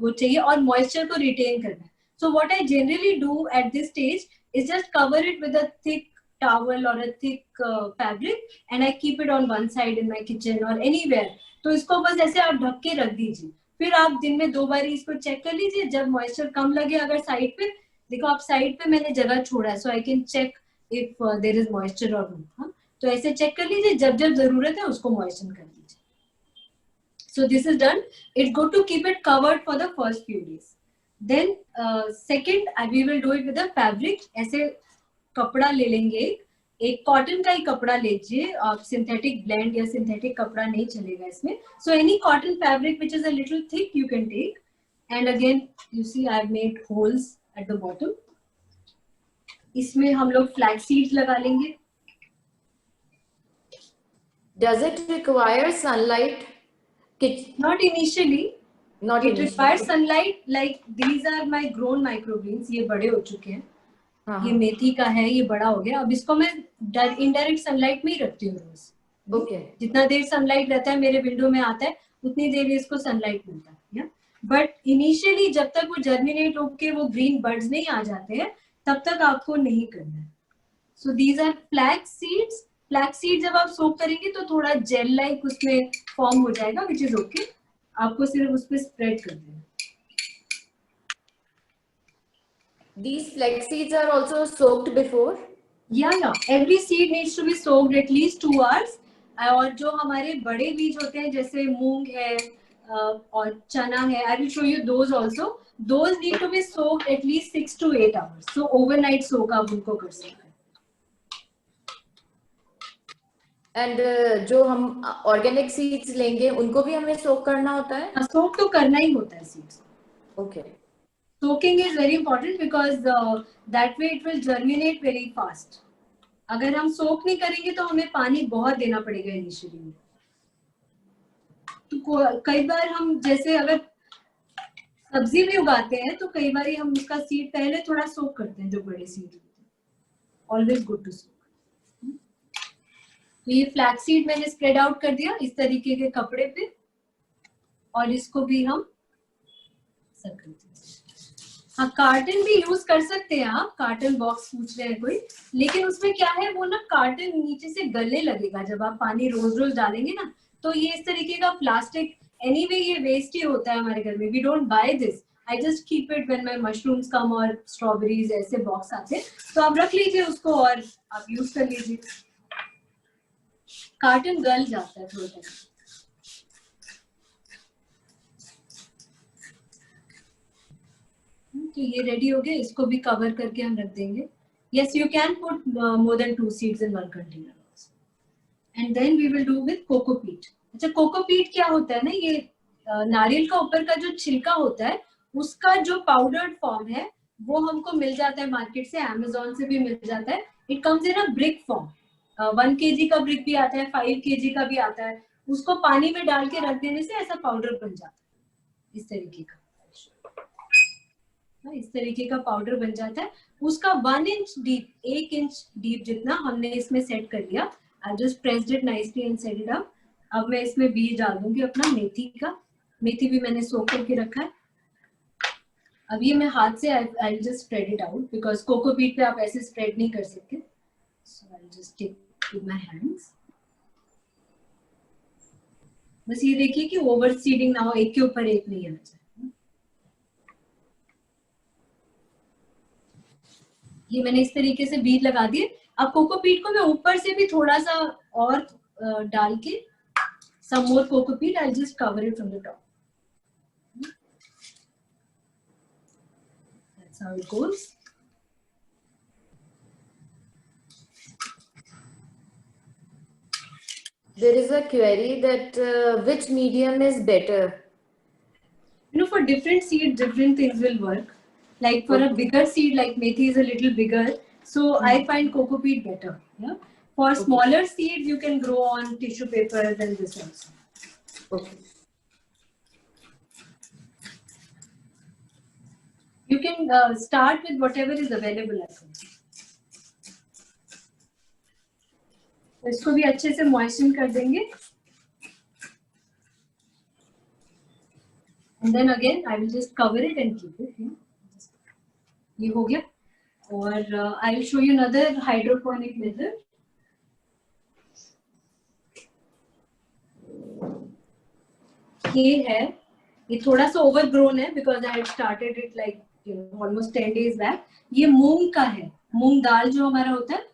वो चाहिए और मॉइस्चर को रिटेन करना है. So what I generally do at this stage is just cover it with a thick towel or a thick fabric and I keep it on one side in my kitchen or anywhere. तो इसको बस ऐसे आप ढक के रख दीजिए, फिर आप दिन में 2 बार इसको चेक कर लीजिए. जब मॉइस्चर कम लगे, अगर साइड पे देखो, आप साइड पे मैंने जगह छोड़ा है, so I can check if there is moisture और नॉट. तो ऐसे चेक कर लीजिए, जब जब जरूरत है उसको मॉइस्चर कर लीजिए. So this is done. It's good to keep it covered for the first few days. Then second, we will do it with a fabric. ऐसे कपड़ा ले लेंगे, एक कॉटन का ही कपड़ा लीजिए आप. सिंथेटिक ब्लेंड या सिंथेटिक कपड़ा नहीं चलेगा इसमें. So any cotton fabric which is a little thick you can take. And again you see I have made holes at the bottom. इसमें हम लोग flax seeds लगा लेंगे. Does it require sunlight? Not initially. Not It initially. requires sunlight. Like these are my grown microgreens. ये बड़े हो चुके हैं. ये मेथी का है, ये बड़ा हो गया. अब इसको मैं इनडायरेक्ट सनलाइट में ही रखती हूँ रोज. Okay. जितना देर सनलाइट रहता है मेरे विंडो में आता है, उतनी देर इसको सनलाइट मिलता है. बट इनिशियली जब तक वो जर्मिनेट होके वो ग्रीन बर्ड्स नहीं आ जाते हैं, तब तक आपको नहीं करना है. So these are flax seeds. Flax seed जब आप सोक करेंगे तो थोड़ा जेल लाइक उसमें फॉर्म हो जाएगा, विच इज ओके. आपको सिर्फ उस पर स्प्रेड कर देना. These flax seeds are also soaked before. Yeah. Every seed needs to be soaked at least 2 hours. और जो हमारे बड़े बीज होते हैं जैसे मूंग है और चना है, I will show you those also. Those need to be soaked at least 6 to 8 hours. So overnight soak आप उनको कर सकते हैं. And जो हम organic seeds लेंगे उनको भी हमें soak करना होता है? सोक तो करना ही होता है seeds. Okay. Soaking is very important because that way it will germinate very fast. अगर हम सोक नहीं करेंगे तो हमें पानी बहुत देना पड़ेगा इनिशियली में. तो कई बार हम जैसे अगर सब्जी भी उगाते हैं तो कई बार हम उसका सीड पहले थोड़ा सोक करते हैं, जो बड़े सीड होते हैं. Always good to soak. तो ये फ्लैक्स सीड मैंने स्प्रेड आउट कर दिया इस तरीके के कपड़े पे, और इसको भी हम सर्कल. हाँ, कार्टन भी यूज कर सकते हैं आप. कार्टन बॉक्स पूछ रहे हैं कोई, लेकिन उसमें क्या है, वो ना कार्टन नीचे से गलने लगेगा जब आप पानी रोज रोज डालेंगे ना. तो ये इस तरीके का प्लास्टिक एनीवे ये वेस्ट ही होता है हमारे घर में. We don't buy this. I just keep it when my mushrooms come और स्ट्रॉबेरीज ऐसे बॉक्स आते हैं, तो आप रख लीजिए उसको और आप यूज कर लीजिए. कार्टन गल जाता है थोड़ा टाइम. तो ये रेडी हो गया. इसको भी कवर करके हम रख देंगे. Yes, you can put more than 2 seeds in one container also. And then we will do with coco peat. अच्छा, coco peat क्या होता है ना, ये नारियल का ऊपर का जो छिलका होता है उसका जो पाउडर्ड फॉर्म है वो हमको मिल जाता है मार्केट से, Amazon से भी मिल जाता है. It comes in a brick form. 1 kg का ब्रिक भी आता है, 5 kg का भी आता है. उसको पानी में डाल के रख देने से ऐसा पाउडर बन जाता है इस तरीके का. इस तरीके का पाउडर बन जाता है. उसका 1 इंच डीप, 1 इंच डीप जितना हमने इसमें सेट कर लिया. I just pressed it nicely and set it up. अब मैं इसमें बीज डाल दूंगी अपना मेथी का. मेथी भी मैंने सोक करके रखा है. अब ये मैं हाथ से I just spread it out because cocopeat पे आप ऐसे स्प्रेड नहीं कर सकते. So I just take with my hands. बस ये देखिए कि ओवर सीडिंग ना हो, एक के ऊपर एक नहीं आना चाहिए। ये मैंने इस तरीके से बीज लगा दिए। अब कोकोपीट को मैं ऊपर से भी थोड़ा सा और डाल के, some more cocopeat, I'll just cover it from the top. That's how it goes. There is a query that which medium is better? You know, for different seeds, different things will work. Like for a bigger seed, like methi is a little bigger, so I find cocopeat better. Yeah. For smaller seeds, you can grow on tissue paper than this also. Okay. You can start with whatever is available at home. तो इसको भी अच्छे से moisture कर देंगे। And then again, I will just cover it and keep it. ये हो गया। और I will show you another hydroponic method. ये है, ये थोड़ा सा overgrown है because I had started it like almost 10 days back. ये मूंग का है, मूंग दाल जो हमारा होता है,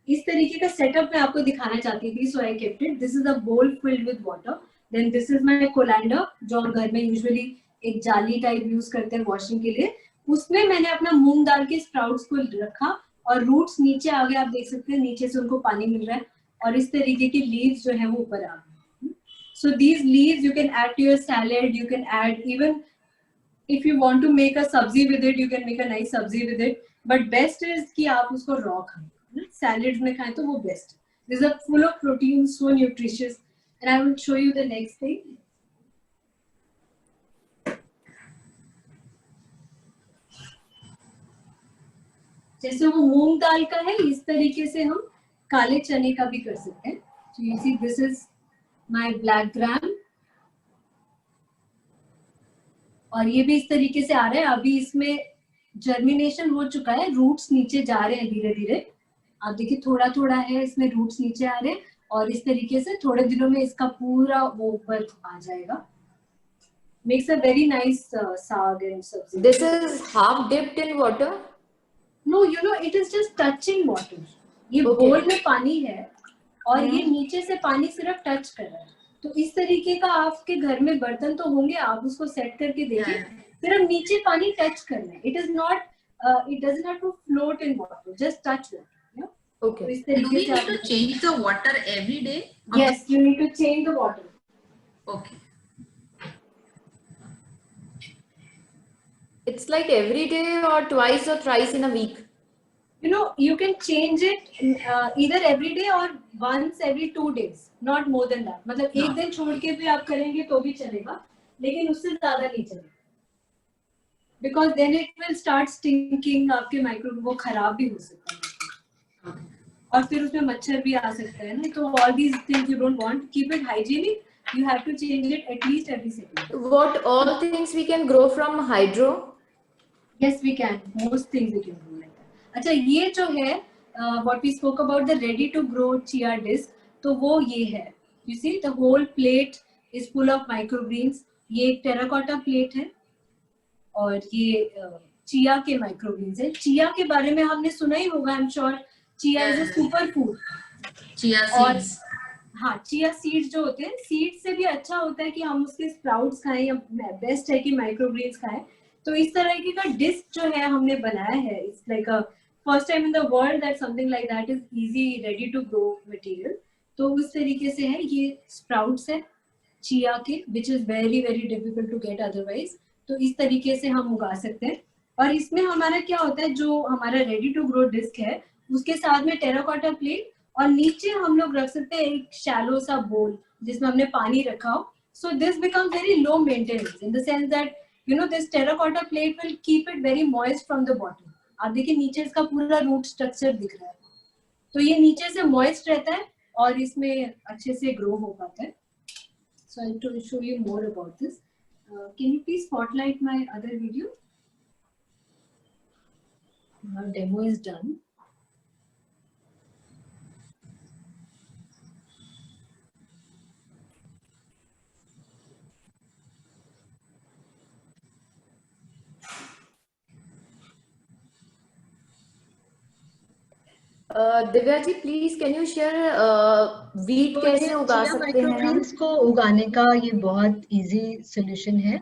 इस तरीके का सेटअप मैं आपको दिखाना चाहती थी, so I kept it. This is a bowl filled with water. Then this is my colander, जो हम घर में usually एक जाली टाइप यूज करते हैं वॉशिंग के लिए। उसमें मैंने अपना मूंग दाल के स्प्राउट्स को रखा और रूट्स नीचे आ गए, आप देख सकते हैं नीचे से उनको पानी मिल रहा है और इस तरीके की लीव्स जो है वो ऊपर आ गए। So these leaves you can add to your salad, you can add even if you want to make a sabzi with it, you can make a nice sabzi with it. But best is कि आप उसको raw खाएं, salads में खाएं तो वो best। These are full of protein, so nutritious, and I will show you the next thing. जैसे वो मूंग दाल का है, इस तरीके से हम काले चने का भी कर सकते हैं। So you see, this is my black gram, और ये भी इस तरीके से आ रहा है। अभी इसमें जर्मिनेशन हो चुका है, रूट्स नीचे जा रहे हैं धीरे धीरे। आप देखिए थोड़ा थोड़ा है, इसमें रूट्स नीचे आ रहे हैं और इस तरीके से थोड़े दिनों में इसका पूरा वो ऊपर आ जाएगा। Makes a very nice saag and sabzi. This is half dipped in water? No, you know, it is just touching water. ये बोल में पानी है और ये नीचे से पानी सिर्फ टच कर रहा है। तो इस तरीके का आपके घर में बर्तन तो होंगे, आप उसको सेट करके देखिए, सिर्फ नीचे पानी टच करना है। It is not, it doesn't have to float in water, just touch water. Yeah? Okay. तो इस Do तरीके we से need to change the water every day? Yes, you need to change the water. Okay. It's like every day or twice or thrice in a week? You know, you can change it either every day or once every 2 days, not more than that. मतलब एक दिन छोड़ के भी आप करेंगे तो भी चलेगा, लेकिन उससे ज्यादा नहीं चलेगा, because then it will start stinking, आपके माइक्रोवेव वो खराब भी हो सकता है और फिर उसमें मच्छर भी आ सकता है ना। तो all these things you don't want. Keep it hygienic. You have to change it at least every second. What all things we can grow from hydro? Yes, we can. Most things we can grow like that. अच्छा, ये जो है what we spoke about the ready to grow chia disc, तो वो ये है। You see the whole plate is full of microgreens. ये एक terracotta plate है और ये chia के microgreens है। chia के बारे में हमने सुना ही होगा, I'm sure. Chia is a super food. Chia seeds. हाँ, chia seeds जो होते हैं, seeds से भी अच्छा होता है कि हम उसके sprouts खाएं, या बेस्ट है कि microgreens खाएं। तो इस तरह की का डिस्क जो है हमने बनाया है, it's like a first time in the world that something like that is easy ready to grow material. तो उस तरीके से है, ये स्प्राउट्स है चिया के, which is very very difficult to get otherwise. तो इस तरीके से हम उगा सकते हैं। और इसमें हमारा क्या होता है, जो हमारा रेडी टू ग्रो डिस्क है उसके साथ में टेराकोटा प्लेट और नीचे हम लोग रख सकते हैं एक शैलो सा बोल जिसमें हमने पानी रखा हो। So this becomes very low maintenance in the sense that you know this terracotta plate will keep it very moist from the bottom. आप देखिए नीचे इसका पूरा रूट स्ट्रक्चर दिख रहा है, तो ये नीचे से moist रहता है और इसमें अच्छे से ग्रो हो पाता है। So I'll to show you more about this. Can you please spotlight my other video? Our demo is done. Divya ji please can you share wheat तो कैसे ये उगा चिया सकते हैं हम? माइक्रोग्रीन्स को उगाने का ये बहुत इजी सॉल्यूशन है.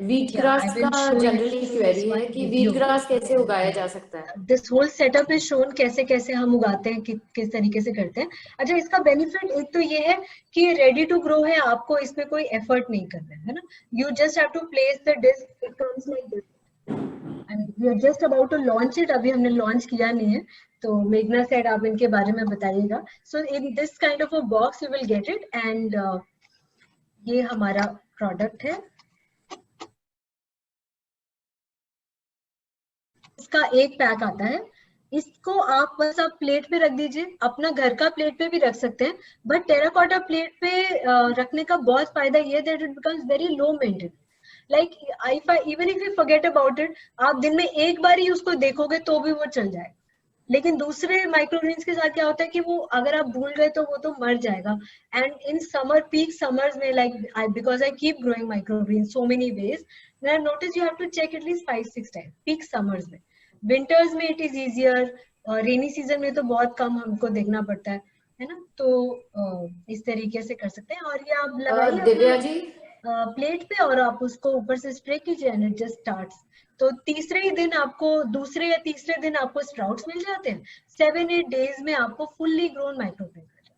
Wheat Yeah, I grass will का show you generally through this query है one कि वीट video. ग्रास कैसे उगाया जा सकता है? This whole setup is shown कैसे कैसे हम उगाते हैं, किस तरीके से करते हैं. अच्छा, इसका बेनिफिट एक तो ये है कि ये रेडी टू ग्रो है, आपको इसमें कोई एफर्ट नहीं करना है ना. You just have to place the disc, it comes like this. And we are just about to launch it. अभी हमने लॉन्च किया नहीं है, तो मेघना सेड आप इनके बारे में बताइएगा. So in this kind of a box you will get it, and ये हमारा प्रोडक्ट है. इसका एक पैक आता है. इसको आप बस आप प्लेट पे रख दीजिए, अपना घर का प्लेट पे भी रख सकते हैं, बट टेराकोटा प्लेट पे रखने का बहुत फायदा ये that it becomes very low maintain. Like even if you forget about it, आप दिन में एक बार ही उसको देखोगे तो भी वो चल जाएगा. लेकिन दूसरे माइक्रोग्रीन्स के साथ क्या होता है कि वो अगर आप भूल गए तो वो तो मर जाएगा. And in summer, peak summers में, like because I keep growing microgreen so many ways, I notice you have to check at least 5-6 time peak summers में. विंटर्स में it is easier, rainy season में तो बहुत कम हमको देखना पड़ता है ना. तो इस तरीके से कर सकते हैं. और ये आप लगाइए दिव्या जी प्लेट पे और आप उसको ऊपर से स्प्रे कीजिए एंड इट जस्ट स्टार्ट्स. तो तीसरे ही दिन आपको, दूसरे या तीसरे दिन आपको स्प्राउट्स मिल जाते हैं. 7-8 डेज में आपको फुल्ली ग्रोन माइक्रोग्रीन मिल जाते हैं.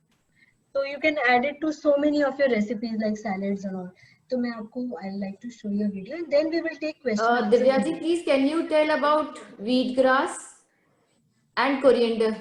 तो you can add it to so many of your recipes like salads and all. तो मैं आपको I like to show you video and then we will take question. Divya ji please can you tell about wheat grass and coriander?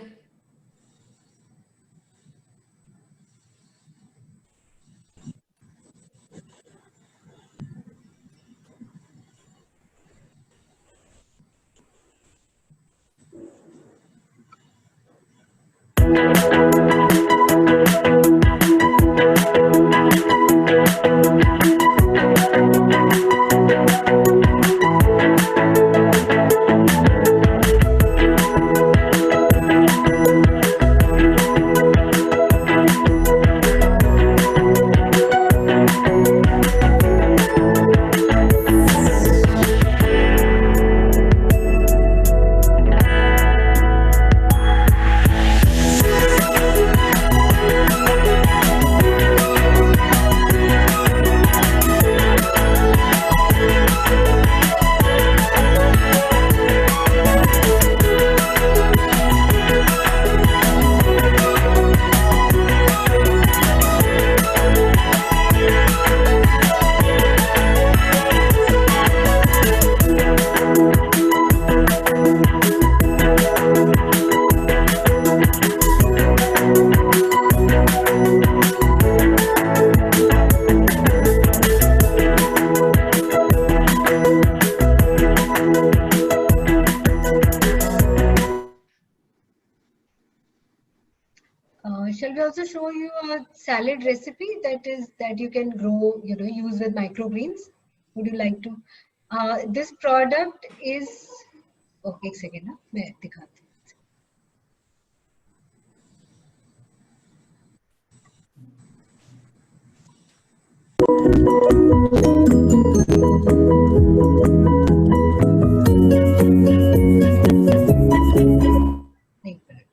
Shall we also show you a salad recipe that you can grow, use with microgreens? Would you like to? This product is, okay, एक second ना, मैं दिखाती हूँ. एक minute.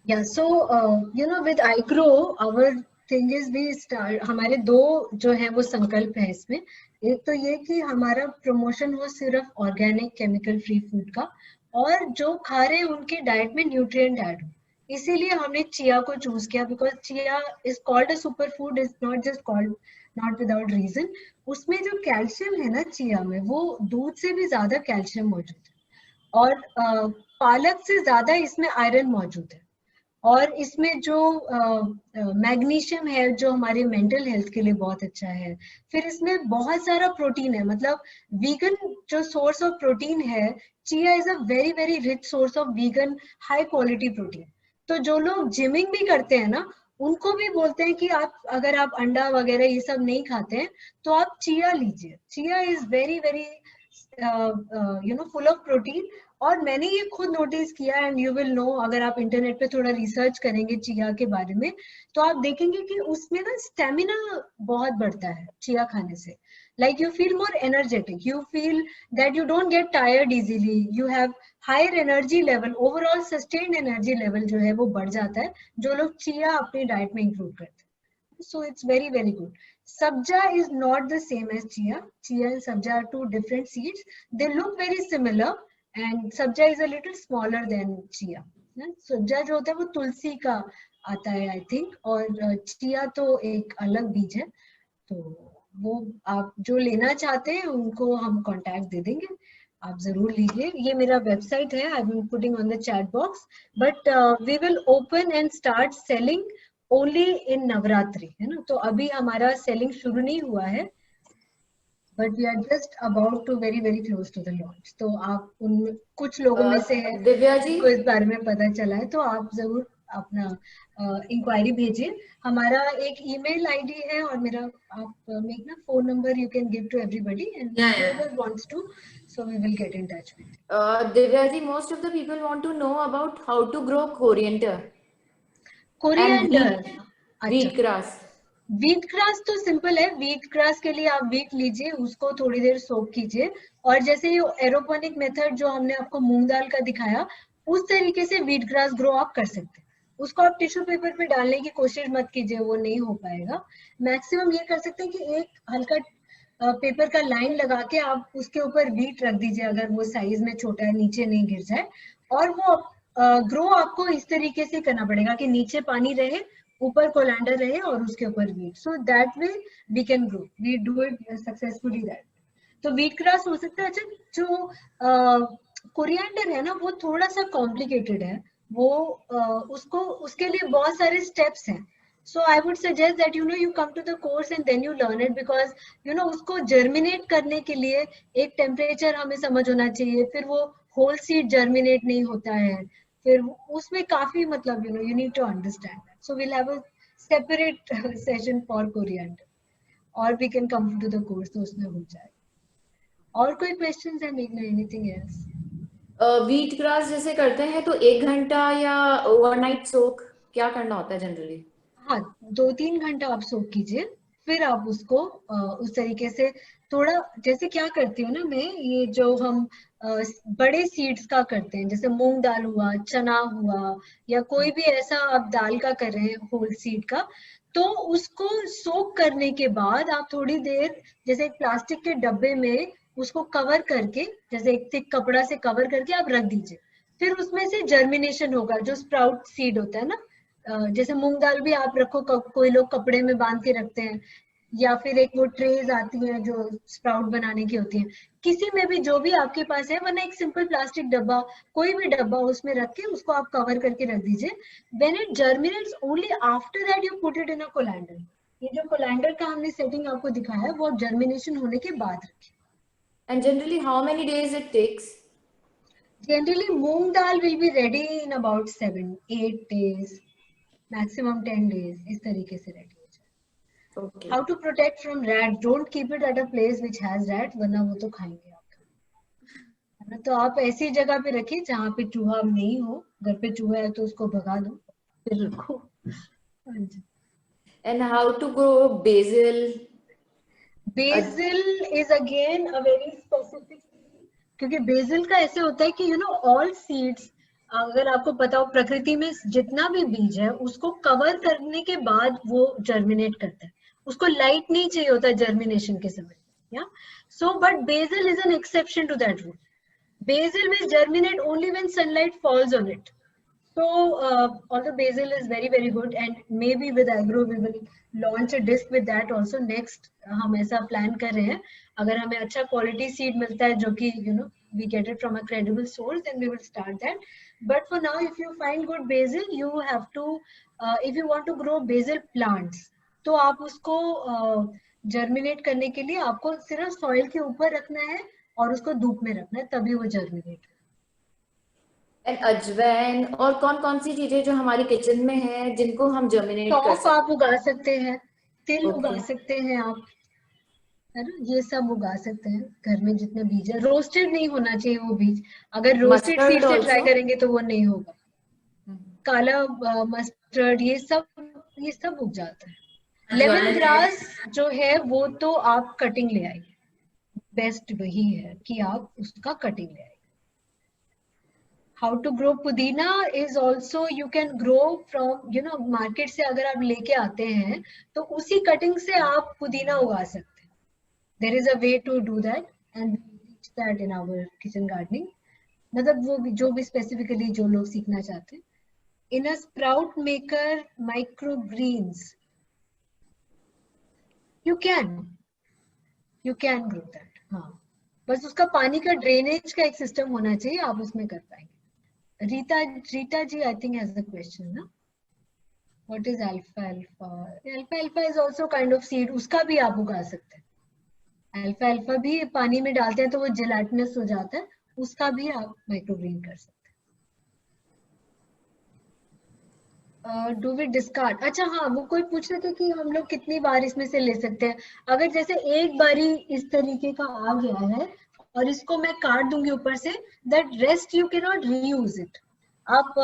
Yeah, so with iGrow, our thing is we start, हमारे दो जो है वो संकल्प है इसमें। एक तो ये कि हमारा प्रमोशन हो सिर्फ ऑर्गेनिक केमिकल फ्री फूड का, और जो खा रहे हैं उनके डाइट में न्यूट्रिएंट ऐड हो। इसीलिए हमने चिया को चूज किया, because chia is called a super food, is not just called, not without reason. उसमें जो कैल्शियम है ना चिया में, वो दूध से भी ज्यादा कैल्शियम मौजूद है, और पालक से ज्यादा इसमें आयरन मौजूद है, और इसमें जो मैग्नीशियम है जो हमारे मेंटल हेल्थ के लिए बहुत अच्छा है। फिर इसमें बहुत सारा प्रोटीन है, मतलब वीगन जो सोर्स ऑफ प्रोटीन है, chia is a very very rich source of vegan high quality protein. तो जो लोग जिमिंग भी करते हैं ना, उनको भी बोलते हैं कि आप अगर आप अंडा वगैरह ये सब नहीं खाते हैं तो आप चिया लीजिए। Chia is very very full of protein. और मैंने ये खुद नोटिस किया, एंड यू विल नो, अगर आप इंटरनेट पे थोड़ा रिसर्च करेंगे चिया के बारे में, तो आप देखेंगे कि उसमें ना स्टेमिना बहुत बढ़ता है चिया खाने से। Like you feel more energetic, you feel that you don't get tired easily, you have higher energy level, overall sustained energy level जो है वो बढ़ जाता है, जो लोग चिया अपनी डाइट में इंक्लूड करते हैं। So it's very very good. Sabja is not the same as chia. Chia and sabja are two different seeds. They look very similar, and sabja is a little smaller than chia. sabja जो होता है वो तुलसी का आता है I think, और chia तो एक अलग बीज है। तो वो आप जो लेना चाहते हैं उनको हम कांटेक्ट दे देंगे, आप जरूर लीजिए। ये मेरा वेबसाइट है, I am putting on the chat box, but we will open and start selling only in Navratri, है ना। तो अभी हमारा सेलिंग शुरू नहीं हुआ है, but we are just about to very very close to the launch. तो आप उन कुछ लोगों में से है दिव्या जी, जिनको इस बारे में पता चला है, तो आप जरूर अपना इंक्वायरी भेजिए। हमारा एक ईमेल आईडी है, और मेरा आप मेक ना phone number you can give to everybody, and whoever wants to, so we will get in touch with you. Divya ji, most of the people want to know about how to grow coriander coriander, and wheat grass. Wheat grass तो simple है। Wheat grass के लिए आप wheat लीजिए, उसको थोड़ी देर सोक कीजिए, और जैसे ये एरोपोनिक मेथड जो हमने आपको मूंग दाल का दिखाया, उस तरीके से वीट ग्रास ग्रो आप कर सकते हैं। उसको आप टिश्यू पेपर पे डालने की कोशिश मत कीजिए, वो नहीं हो पाएगा। मैक्सिमम ये कर सकते हैं कि एक हल्का पेपर का लाइन लगा के आप उसके ऊपर वीट रख दीजिए, अगर वो साइज में छोटा है, नीचे नहीं गिर जाए। और वो ग्रो आपको इस तरीके से करना पड़ेगा कि नीचे पानी रहे, ऊपर कोलैंडर रहे, और उसके ऊपर wheat, so that way we can grow, we do it successfully that. तो वीट ग्रास हो सकता है। अच्छा, जो कोरिएंडर है ना, वो थोड़ा सा कॉम्प्लिकेटेड है, वो उसको उसके लिए बहुत सारे स्टेप्स हैं। So I would suggest that you come to the course and then you learn it, because उसको जर्मिनेट करने के लिए एक टेम्परेचर हमें समझ होना चाहिए, फिर वो होल सीड जर्मिनेट नहीं होता है, फिर उसमें काफी, मतलब you need to understand that. So we'll have a separate session for coriander, or we can come to the course, तो उसमें हो जाए। और कोई questions है मेघना, anything else? व्हीट ग्रास जैसे करते हैं तो 1 घंटा या ओवरनाइट सोक क्या करना होता है जनरली? हाँ, 2-3 घंटा आप सोक कीजिए, फिर आप उसको उस तरीके से थोड़ा, जैसे क्या करती हूँ ना मैं, ये जो हम बड़े सीड्स का करते हैं, जैसे मूंग दाल हुआ, चना हुआ, या कोई भी ऐसा आप दाल का कर रहे हैं होल सीड का, तो उसको सोक करने के बाद आप थोड़ी देर जैसे एक प्लास्टिक के डब्बे में उसको कवर करके, जैसे एक थिक कपड़ा से कवर करके आप रख दीजिए। फिर उसमें से जर्मिनेशन होगा, जो स्प्राउट सीड होता है ना, जैसे मूंग दाल भी आप रखो, कोई लोग कपड़े में बांध के रखते हैं, या फिर एक वो ट्रेज आती है जो स्प्राउट बनाने की होती है, किसी में भी जो भी आपके पास है, वरना एक सिंपल प्लास्टिक डब्बा, कोई भी डब्बा, उसमें रख के उसको आप कवर करके रख दीजिए। When it germinates only after that you put it in a colander. ये जो कोलैंडर का हमने सेटिंग आपको दिखाया है, वो जर्मिनेशन होने के बाद रखिए। And generally how many days it takes? Generally moong dal will be ready in about 7-8 days, maximum 10 days, इस तरीके से रेडी हो जाए। Okay. How to protect from rats? Don't keep it at a place which has rats, वरना वो तो खाएंगे आपका, है ना। तो आप ऐसी जगह पे रखिए जहाँ पे चूहा नहीं हो, घर पे चूहा है तो उसको भगा दो, फिर रखो। हाँ जी। And how to grow basil? Basil is again a very specific, क्योंकि बेसिल का ऐसे होता है कि ऑल सीड्स अगर आपको पता हो प्रकृति में जितना भी बीज है उसको कवर करने के बाद वो जर्मिनेट करता है, उसको लाइट नहीं चाहिए होता जर्मिनेशन के समय, या so but basil is an exception to that rule. Basil will germinate only when sunlight falls on it. So, although basil is very very good, and maybe with agro we will launch a disc with that also next. हम ऐसा plan कर रहे हैं. अगर हमें अच्छा quality seed मिलता है जो कि we get it from a credible source, then we will start that. But for now, if you find good basil, you have to, if you want to grow basil plants, तो आप उसको germinate करने के लिए आपको सिर्फ soil के ऊपर रखना है और उसको धूप में रखना है, तभी वो जर्मिनेट. एंड अजवाइन और कौन कौन सी चीजें जो हमारी किचन में है जिनको हम जर्मिनेट कर सौंफ सकते आप उगा सकते हैं, तिल Okay. उगा सकते हैं आप, है ना, ये सब उगा सकते हैं घर में जितने बीज है. रोस्टेड नहीं होना चाहिए वो बीज, अगर रोस्टेड Mustard सीड से ट्राई also? करेंगे तो वो नहीं होगा. काला मस्टर्ड ये सब उग जाता है. लेमन ग्रास जो है वो तो आप कटिंग ले आइए, बेस्ट वही है कि आप उसका कटिंग ले आइए. हाउ टू ग्रो पुदीना is also, you can grow from market से अगर आप लेके आते हैं तो उसी कटिंग से आप पुदीना उगा सकते हैं. There is a way to do that and reach that in our kitchen gardening. मतलब वो जो भी स्पेसिफिकली जो लोग सीखना चाहते हैं. In a sprout maker micro greens you can grow that. हाँ, बस उसका पानी का ड्रेनेज का एक सिस्टम होना चाहिए, आप उसमें कर पाएंगे. Rita ji I think has the question ना, व्हाट इज अल्फा अल्फा? Alpha is also kind of seed, उसका भी आप उगा सकते हैं. अल्फा भी पानी में डालते हैं तो वो जेलाटिनस हो जाता है, उसका भी आप माइक्रोग्रीन कर सकते हैं. Do we discard? अच्छा हाँ, वो कोई पूछ रहे थे कि हम लोग कितनी बार इसमें से ले सकते हैं. अगर जैसे एक बारी इस तरीके का आ गया है और इसको मैं काट दूंगी ऊपर से, that rest you can not reuse it. आप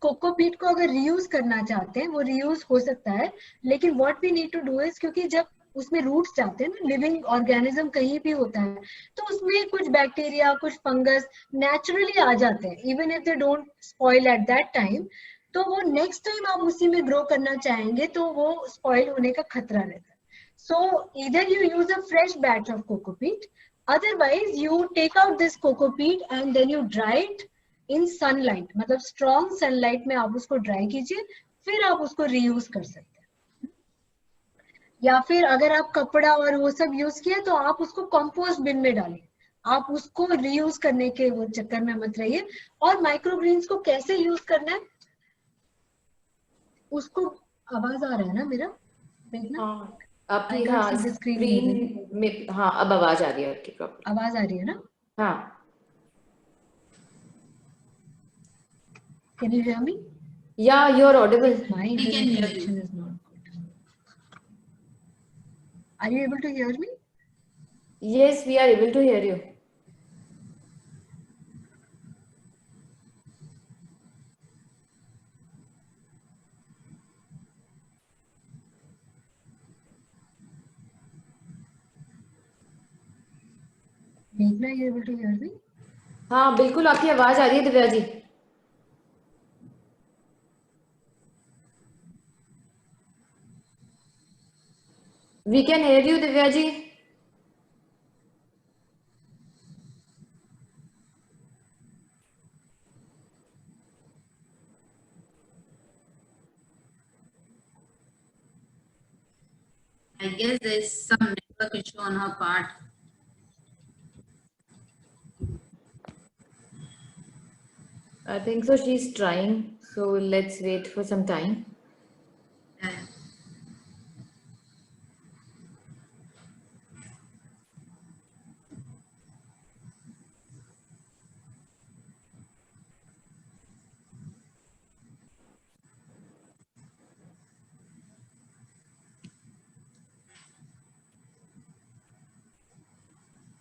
कोकोपीट को अगर रीयूज करना चाहते हैं वो रीयूज हो सकता है, लेकिन what we need to do is, क्योंकि जब उसमें रूट्स जाते हैं ना, लिविंग ऑर्गेनिज्म कहीं भी होता है तो उसमें कुछ बैक्टीरिया कुछ फंगस नेचुरली आ जाते हैं, even if they don't spoil at that time. तो वो नेक्स्ट टाइम आप उसी में ग्रो करना चाहेंगे तो वो स्पॉइल होने का खतरा रहता है. सो either you use a fresh batch of cocopeat, otherwise you take out this cocopeat and then you dry it in sunlight, मतलब strong sunlight में आप उसको ड्राई कीजिए, फिर आप उसको रीयूज कर सकते हैं. या फिर अगर आप कपड़ा और वो सब यूज किया तो आप उसको कंपोस्ट बिन में डालिए, आप उसको रीयूज करने के वो चक्कर में मत रहिए. और माइक्रोग्रीन्स को कैसे यूज करना है उसको, आवाज आ रहा है ना मेरा, देखना. हाँ, आपकी I can't हाँ see the screen स्क्रीन में हाँ अब आवाज आ रही है आपकी प्रॉपर. आवाज आ रही है ना? हाँ. Can you hear me? Yeah, you're audible. My We can internet hear connection is not good. Are you able to hear me? Yes, we are able to hear you. Meghna, are you able to hear me? हाँ बिल्कुल आपकी आवाज आ रही है Divya ji. We can hear you Divya ji. I guess there's some network issue on her part. I think so. She's trying. So let's wait for some time.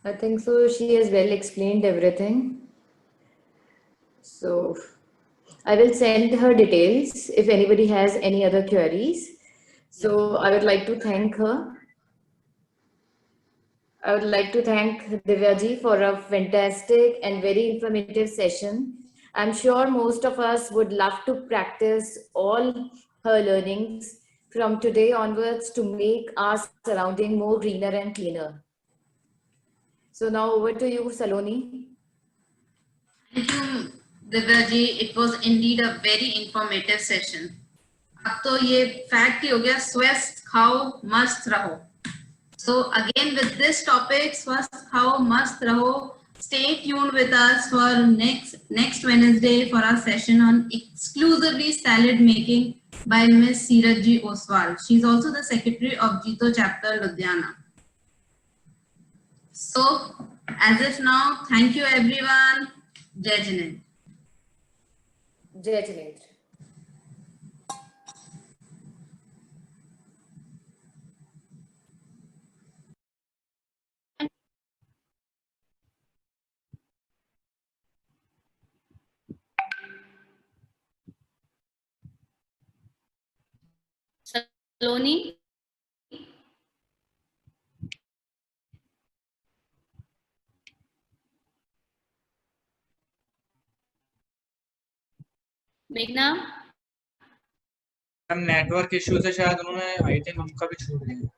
I think so. She has well explained everything. So I will send her details if anybody has any other queries. So I would like to thank her. I would like to thank Divya ji for a fantastic and very informative session. I'm sure most of us would love to practice all her learnings from today onwards to make our surrounding more greener and cleaner. So now over to you, Saloni. Thank you, Divya ji. It was indeed a very informative session. अब तो ये fact ही हो गया, स्वस्थ खाओ मस्त रहो. So again with this topic, स्वस्थ खाओ मस्त रहो. Stay tuned with us for next Wednesday for our session on exclusively salad making by Miss Seeraj Oswal. She's also the secretary of Jito chapter Ludhiana. So as if now, thank you everyone. Jai Jinendra. Jai Jinendra. Saloni. मेघना. हम network issue से शायद उन्होंने I think उनका भी छूट गया.